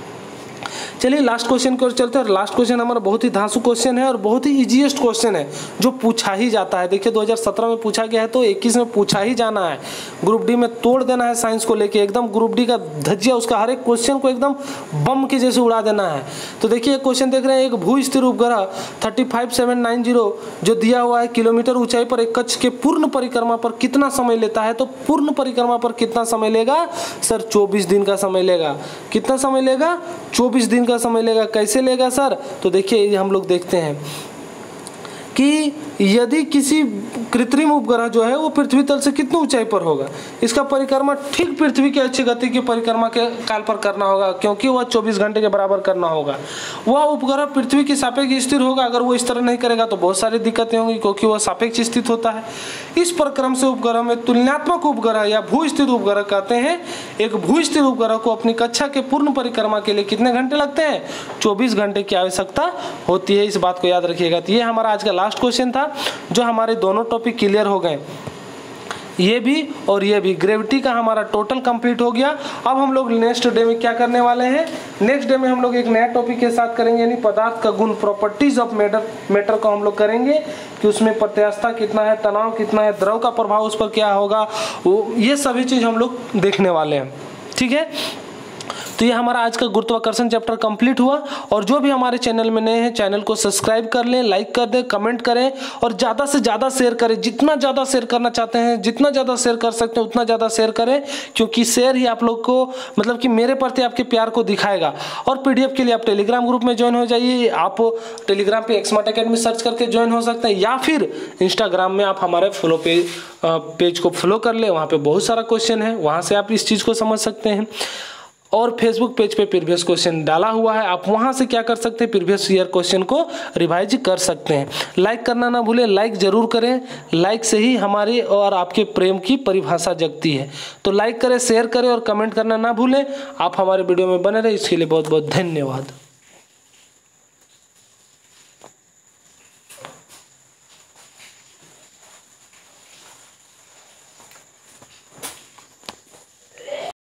चलिए लास्ट क्वेश्चन की ओर चलते हैं। लास्ट क्वेश्चन हमारा बहुत ही धांसू क्वेश्चन है और बहुत ही इजीएस्ट क्वेश्चन है जो पूछा ही जाता है। देखिए 2017 में पूछा गया है तो 21 में पूछा ही जाना है। ग्रुप डी में तोड़ देना है साइंस को लेके, एकदम ग्रुप डी का धज्जिया, उसका हर एक क्वेश्चन को एकदम बम के जैसे उड़ा देना है। तो देखिए क्वेश्चन देख रहे हैं, एक भू स्थिर उपग्रह 35790 जो दिया हुआ है किलोमीटर ऊंचाई पर एक कक्ष के पूर्ण परिक्रमा पर कितना समय लेता है। तो पूर्ण परिक्रमा पर कितना समय लेगा सर, 24 दिन का समय लेगा। कितना समय लेगा, 24 दिन का समय लेगा। कैसे लेगा सर, तो देखिए हम लोग देखते हैं कि यदि किसी कृत्रिम उपग्रह जो है वो पृथ्वी तल से कितनी ऊंचाई पर होगा, इसका परिक्रमा ठीक पृथ्वी की अच्छी गति की परिक्रमा के काल पर करना होगा, क्योंकि वह 24 घंटे के बराबर करना होगा। वह उपग्रह पृथ्वी के सापेक्ष स्थिर होगा। अगर वो इस तरह नहीं करेगा तो बहुत सारी दिक्कतें होंगी, क्योंकि वह सापेक्ष स्थित होता है। इस प्रक्रम से उपग्रह में तुलनात्मक उपग्रह या भू स्थिर उपग्रह कहते हैं। एक भू स्थिर उपग्रह को अपनी कक्षा के पूर्ण परिक्रमा के लिए कितने घंटे लगते हैं, 24 घंटे की आवश्यकता होती है। इस बात को याद रखिएगा। तो ये हमारा आज का लास्ट क्वेश्चन था, जो हमारे दोनों टॉपिक क्लियर हो गए, ये भी और ये भी। ग्रेविटी का हमारा टोटल कंप्लीट हो गया। अब हम लोग नेक्स्ट डे में क्या करने वाले हैं, नेक्स्ट डे में हम लोग एक नया टॉपिक के साथ करेंगे, यानी पदार्थ का गुण, प्रॉपर्टीज ऑफ मैटर को हम लोग करेंगे कि उसमें प्रत्यास्थता कितना है, तनाव कितना है, द्रव का प्रभाव उस पर क्या होगा, ये सभी चीज हम लोग देखने वाले हैं। ठीक है, तो ये हमारा आज का गुरुत्वाकर्षण चैप्टर कंप्लीट हुआ। और जो भी हमारे चैनल में नए हैं, चैनल को सब्सक्राइब कर लें, लाइक कर दें, कमेंट करें और ज़्यादा से ज़्यादा शेयर करें। जितना ज़्यादा शेयर करना चाहते हैं, जितना ज़्यादा शेयर कर सकते हैं उतना ज़्यादा शेयर करें, क्योंकि शेयर ही आप लोग को मतलब कि मेरे प्रति आपके प्यार को दिखाएगा। और पीडीएफ के लिए आप टेलीग्राम ग्रुप में ज्वाइन हो जाइए। आप टेलीग्राम पे एक्समार्ट एकेडमी सर्च करके ज्वाइन हो सकते हैं, या फिर इंस्टाग्राम में आप हमारे फॉलो पेज को फॉलो कर ले, वहाँ पे बहुत सारा क्वेश्चन है, वहाँ से आप इस चीज़ को समझ सकते हैं। और फेसबुक पेज पे प्रीवियस क्वेश्चन डाला हुआ है, आप वहां से क्या कर सकते हैं, प्रीवियस ईयर क्वेश्चन को रिवाइज कर सकते हैं। लाइक करना ना भूलें, लाइक जरूर करें। लाइक से ही हमारे और आपके प्रेम की परिभाषा जगती है। तो लाइक करें, शेयर करें और कमेंट करना ना भूलें। आप हमारे वीडियो में बने रहे, इसके लिए बहुत बहुत धन्यवाद।